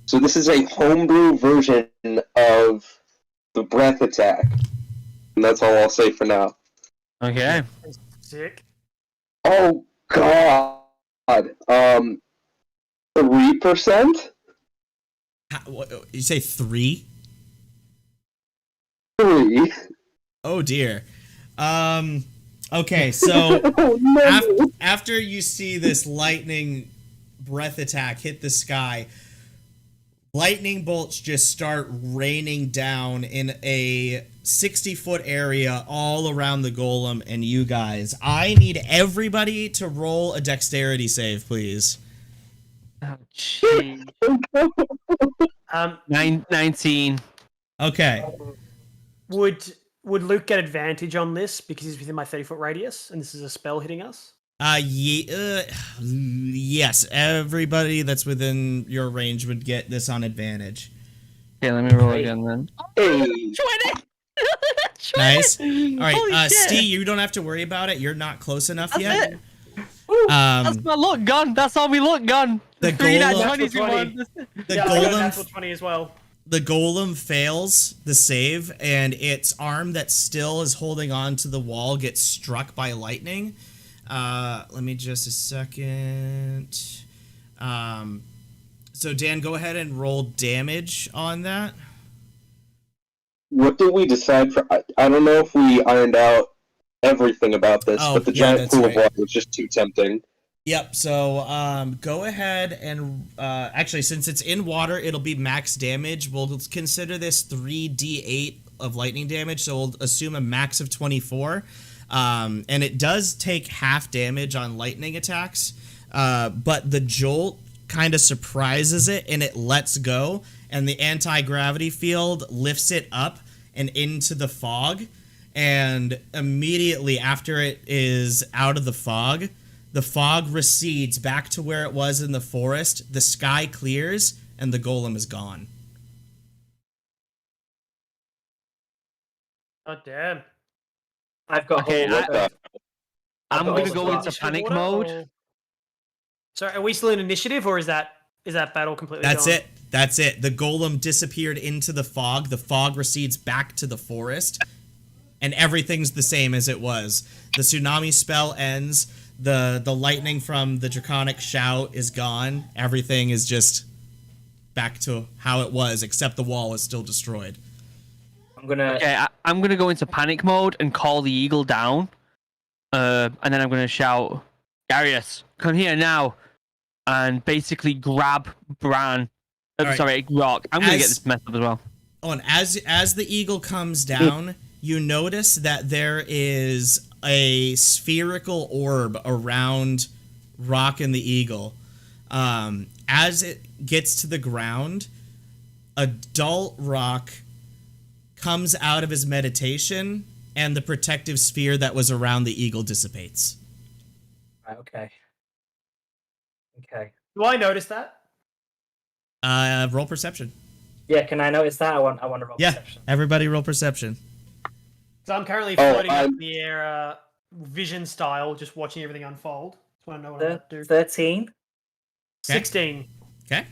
So this is a homebrew version of the breath attack. And that's all I'll say for now. Okay. Sick. Oh, God. 3%? You say 3? 3. Oh dear. Okay, so Oh, no. after you see this lightning breath attack hit the sky, lightning bolts just start raining down in a 60-foot area all around the golem and you guys. I need everybody to roll a dexterity save, please. Oh, jeez. 19. Okay. Would would Luke get advantage on this because he's within my 30-foot radius and this is a spell hitting us? Yes, everybody that's within your range would get this on advantage. Okay, let me roll again then. Hey, 20! Nice. All right, Holy shit. Steve, you don't have to worry about it. You're not close enough That's yet. it. That's my luck gone. That's all my luck gone. The Three nat golem- 20s in one. The Yeah, I got a golem, natural 20 as well. the golem fails the save, and its arm that still is holding on to the wall gets struck by lightning. Let me just a second. So Dan, go ahead and roll damage on that. what did we decide for? I don't know if we ironed out everything about this, Oh, but the yeah, giant that's pool right. of water was just too tempting. Yep. So go ahead and actually, since it's in water, it'll be max damage. We'll consider this 3d8 of lightning damage. So we'll assume a max of 24. And it does take half damage on lightning attacks. But the jolt kind of surprises it, and it lets go. And the anti-gravity field lifts it up and into the fog. And immediately after it is out of the fog recedes back to where it was in the forest, the sky clears, and the golem is gone. Oh, damn. I've got Okay, hold I- of What the- I'm got gonna all the go into flash. panic Water, mode. or- Sorry, are we still in initiative, or is that battle completely That's gone? it. That's it. The golem disappeared into the fog. The fog recedes back to the forest, and everything's the same as it was. The tsunami spell ends. The lightning from the draconic shout is gone. Everything is just back to how it was, except the wall is still destroyed. I'm gonna. Okay, I'm gonna go into panic mode and call the eagle down. And then I'm gonna shout, Darius, come here now. And basically grab Bran. Alright. Sorry, Rock. I'm gonna get As- this messed up as well. Oh, and as the eagle comes down, you notice that there is a spherical orb around Rock and the eagle. As it gets to the ground, adult Rock comes out of his meditation, and the protective sphere that was around the eagle dissipates. Right, okay. Okay. Do I notice that? Roll perception. Yeah, can I notice that? I want to roll Yeah, perception. everybody roll perception. So I'm currently Oh, floating up I'm- in the air, vision style, just watching everything unfold. Just want to know what I'm about to do. 13. 16. Okay.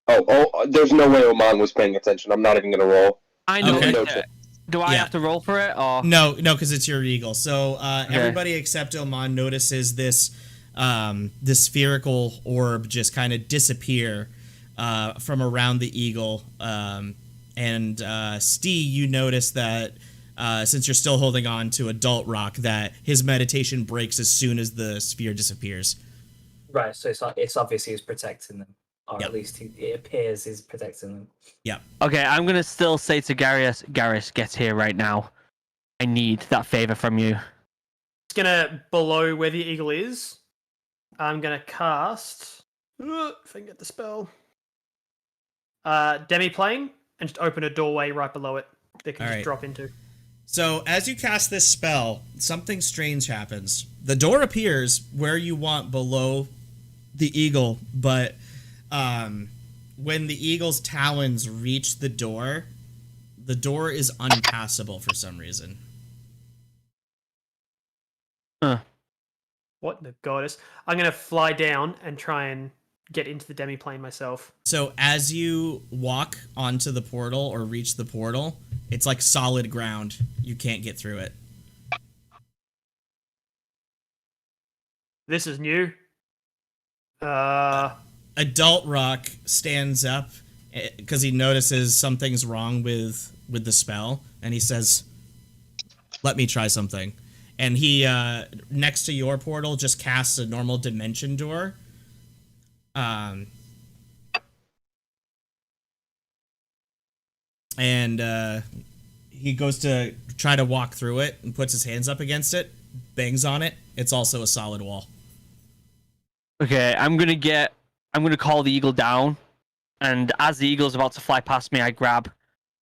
Oh, there's no way Oman was paying attention. I'm not even gonna roll. I know. Okay. No it. check. Do I Yeah. have to roll for it or? No, because it's your eagle. So Okay. everybody except Oman notices this this spherical orb just kind of disappear from around the eagle. And Steve, you notice that since you're still holding on to adult Rock, that his meditation breaks as soon as the sphere disappears. Right, so it's obviously he's protecting them. Or Yep. at least it appears he's protecting them. Okay, I'm gonna still say to Garrus, get here right now. I need that favor from you. It's gonna below where the eagle is. I'm gonna cast. If I can get the spell. Demiplane, and just open a doorway right below it. They can All just right. drop into. So as you cast this spell, something strange happens. The door appears where you want below the eagle, but when the eagle's talons reach the door is unpassable for some reason. What the goddess? I'm gonna fly down and try and get into the demiplane myself. So as you walk onto the portal or reach the portal, it's like solid ground. You can't get through it. This is new. Adult Rock stands up because he notices something's wrong with the spell, and he says, "Let me try something." And he next to your portal just casts a normal dimension door. And he goes to try to walk through it and puts his hands up against it, bangs on it. It's also a solid wall. Okay, I'm gonna call the eagle down, and as the eagle's about to fly past me, I grab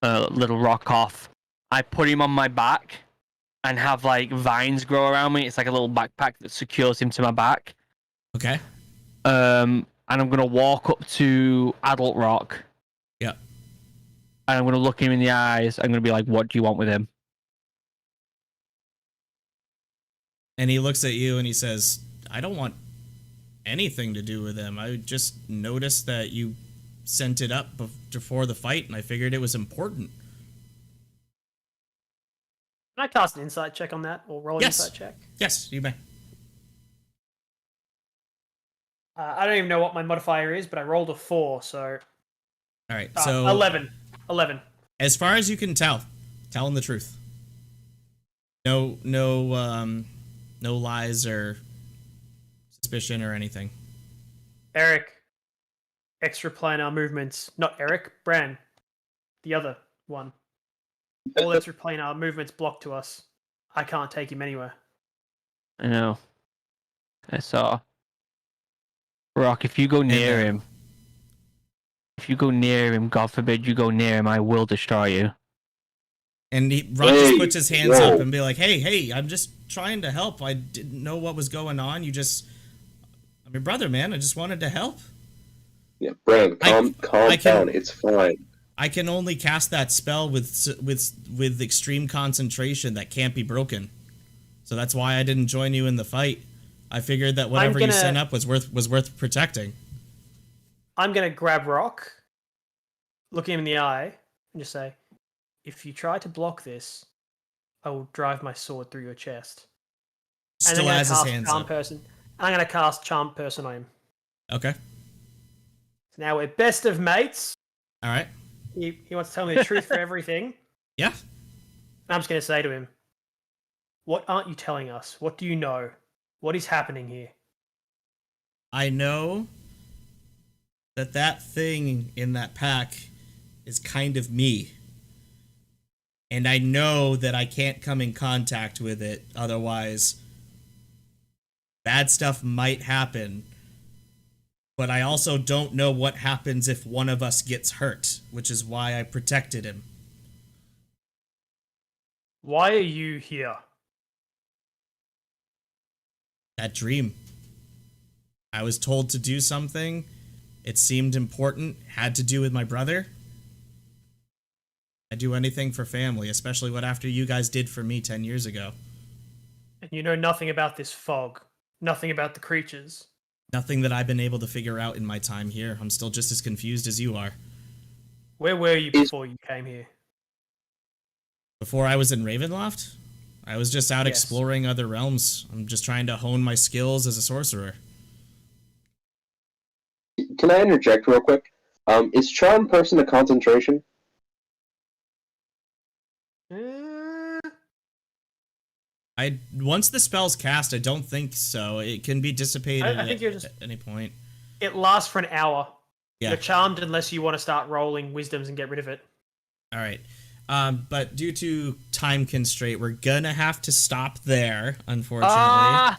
Little Rock off. I put him on my back and have like vines grow around me. It's like a little backpack that secures him to my back. Okay. And I'm gonna walk up to Adult Rock. Yep. And I'm gonna look him in the eyes. I'm gonna be like, "What do you want with him?" And he looks at you and he says, I don't want anything to do with him. I just noticed that you sent it up before the fight, and I figured it was important. Can I cast an insight check on that, or roll an Yes. insight check? Yes, you may. I don't even know what my modifier is, but I rolled a 4, so All right, so 11. 11. as far as you can tell him the truth. No lies or suspicion or anything. Eric, extra planar movements. Not Eric, Bran, the other one. All extra planar movements blocked to us. I can't take him anywhere. I know. I saw. Rock, if you go near him, God forbid you go near him, I will destroy you. And Rock just puts his hands up and be like, hey, I'm just trying to help. I didn't know what was going on. I'm your brother, man. I just wanted to help. Yeah, Bran, calm down. It's fine. I can only cast that spell with extreme concentration that can't be broken. So that's why I didn't join you in the fight. I figured that whatever you sent up was worth protecting. I'm gonna grab Rock, look him in the eye, and just say, if you try to block this, I will drive my sword through your chest. Still has his hands up. I'm gonna cast Charm Person on him. Okay. So now we're best of mates. All right. He wants to tell me the truth for everything. Yeah. I'm just gonna say to him, what aren't you telling us? What do you know? What is happening here? I know that thing in that pack is kind of me. And I know that I can't come in contact with it, otherwise bad stuff might happen. But I also don't know what happens if one of us gets hurt, which is why I protected him. Why are you here? That dream. I was told to do something. It seemed important, had to do with my brother. I'd do anything for family, especially what after you guys did for me 10 years ago. And you know nothing about this fog. Nothing about the creatures. Nothing that I've been able to figure out in my time here. I'm still just as confused as you are. Where were you before you came here? Before I was in Ravenloft, I was just out exploring other realms. I'm just trying to hone my skills as a sorcerer. Can I interject real quick? Is Charm Person a concentration? Once the spell's cast, I don't think so. It can be dissipated I think at any point. It lasts for an hour. Yeah. You're charmed unless you want to start rolling wisdoms and get rid of it. All right. But due to time constraint, we're gonna have to stop there, unfortunately.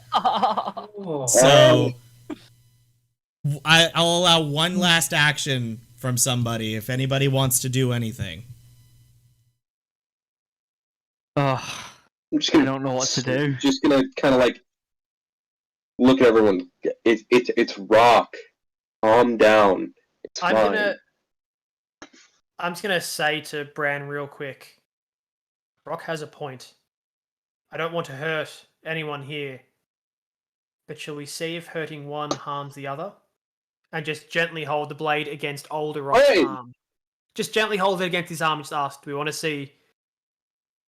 So I'll allow one last action from somebody if anybody wants to do anything. Oh, I'm just gonna, I don't know what to do. Just gonna kind of like look at everyone. It's Rock. Calm down. It's fine. I'm just gonna say to Bran real quick. Rock has a point. I don't want to hurt anyone here. But shall we see if hurting one harms the other? And just gently hold the blade against older Rock's arm. Just gently hold it against his arm and just ask, do we want to see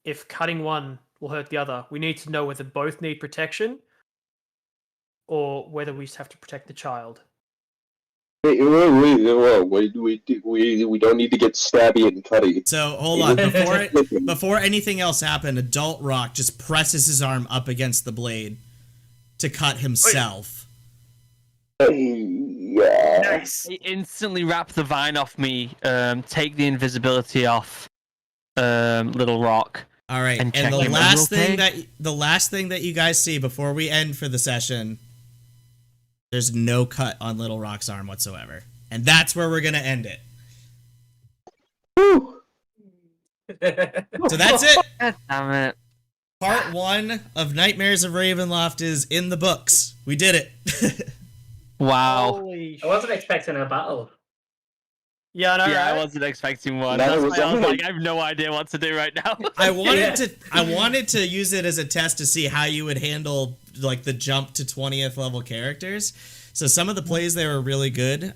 if cutting one will hurt the other? We need to know whether both need protection or whether we just have to protect the child. Wait, we don't need to get stabby and cutty. So hold on, before anything else happened, Adult Rock just presses his arm up against the blade to cut himself. Yeah. Nice. He instantly wrap the vine off me, take the invisibility off Little Rock. All right, and the last thing that you guys see before we end for the session, there's no cut on Little Rock's arm whatsoever, and that's where we're gonna end it. Whew. So that's it. God damn it. Part 1 of Nightmares of Ravenloft is in the books. We did it. Wow. Holy I wasn't expecting a battle. Yeah, I know, Yeah, I right? wasn't expecting one. Neither That's was why I was I. like, I have no idea what to do right now. I wanted to use it as a test to see how you would handle like the jump to 20th level characters. So some of the plays there were really good.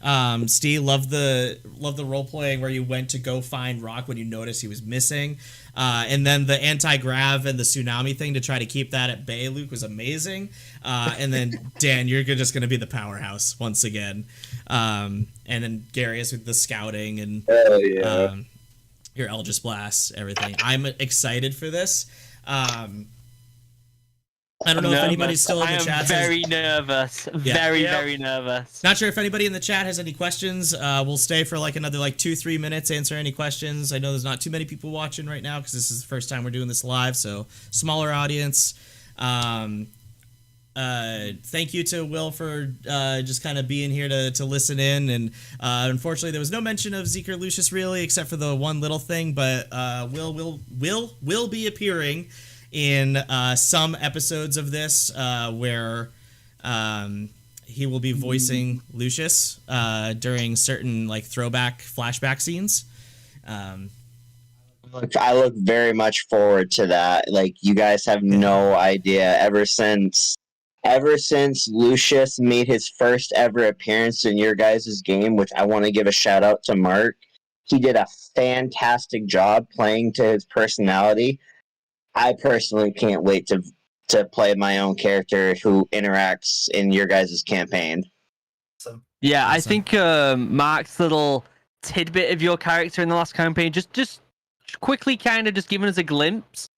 Steve loved the role playing where you went to go find Rock when you noticed he was missing, and then the anti-grav and the tsunami thing to try to keep that at bay. Luke was amazing, and then Dan, you're just going to be the powerhouse once again, and then Garius with the scouting and Hell yeah. your Eldritch Blast, everything. I'm excited for this. I don't know if anybody's still in the chat. I am very nervous. Very nervous. Not sure if anybody in the chat has any questions. We'll stay for like another 2-3 minutes, answer any questions. I know there's not too many people watching right now because this is the first time we're doing this live, so smaller audience. Thank you to Will for just kind of being here to listen in. And unfortunately, there was no mention of Zeke or Lucius really, except for the one little thing. But Will be appearing in some episodes of this where he will be voicing Lucius during certain like throwback flashback scenes. I look very much forward to that. Like, you guys have no idea. Ever since Lucius made his first ever appearance in your guys' game, which I want to give a shout out to Mark, he did a fantastic job playing to his personality. I personally can't wait to play my own character who interacts in your guys' campaign. Yeah, I Awesome. think Mark's little tidbit of your character in the last campaign, just quickly kind of just giving us a glimpse,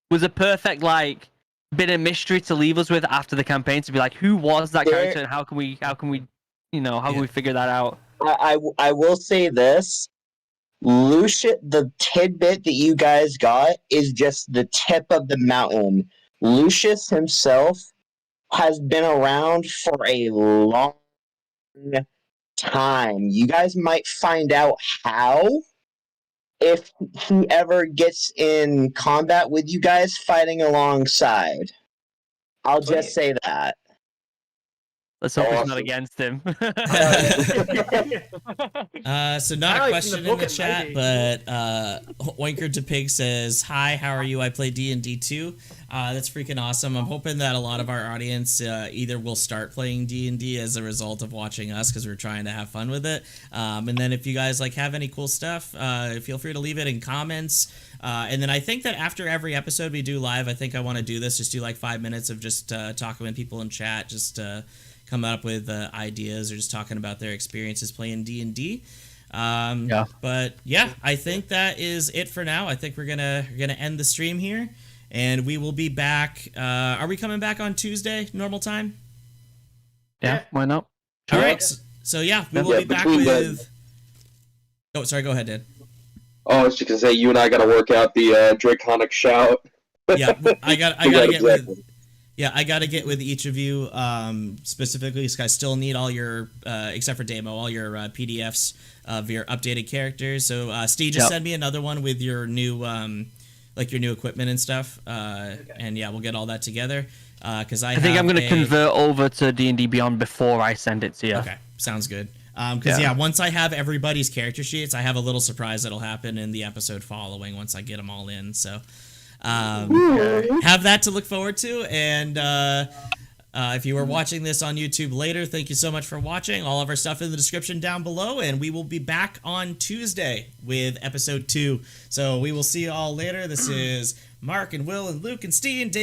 was a perfect like bit of mystery to leave us with after the campaign, to be like, who was that character and how can we can we figure that out? I will say this. Lucius, the tidbit that you guys got is just the tip of the mountain. Lucius himself has been around for a long time. You guys might find out how if he ever gets in combat with you guys fighting alongside. I'll just say that. Let's hope it's not Awesome. against him. So not I a like question the in the book chat, maybe. but Oinker to Pig says, "Hi, how are you? I play D&D too." That's freaking awesome. I'm hoping that a lot of our audience either will start playing D&D as a result of watching us because we're trying to have fun with it. And then if you guys like have any cool stuff, feel free to leave it in comments. And then I think that after every episode we do live, I think I want to do this, just do like 5 minutes of just talking with people in chat, just come up with ideas or just talking about their experiences playing D&D. But yeah, I think that is it for now. I think we're gonna end the stream here, and we will be back. Are we coming back on Tuesday, normal time? Yeah, why not? All right. So yeah, we will be back between with. Oh, sorry. Go ahead, Dan. Oh, I was just gonna say, you and I gotta work out the draconic shout. Yeah, I gotta Yeah, get with. exactly. Yeah, I gotta get with each of you specifically because I still need all your, except for Damo, all your PDFs of your updated characters. So Steve, just send me another one with your new, your new equipment and stuff. And yeah, we'll get all that together. Because I think I'm going gonna convert over to D&D Beyond before I send it to you. Okay, sounds good. Because once I have everybody's character sheets, I have a little surprise that'll happen in the episode following once I get them all in. So. Have that to look forward to, and if you are watching this on YouTube later, thank you so much for watching. All of our stuff in the description down below, and we will be back on Tuesday with episode 2. So we will see you all later. This is Mark and Will and Luke and Steve and Dave.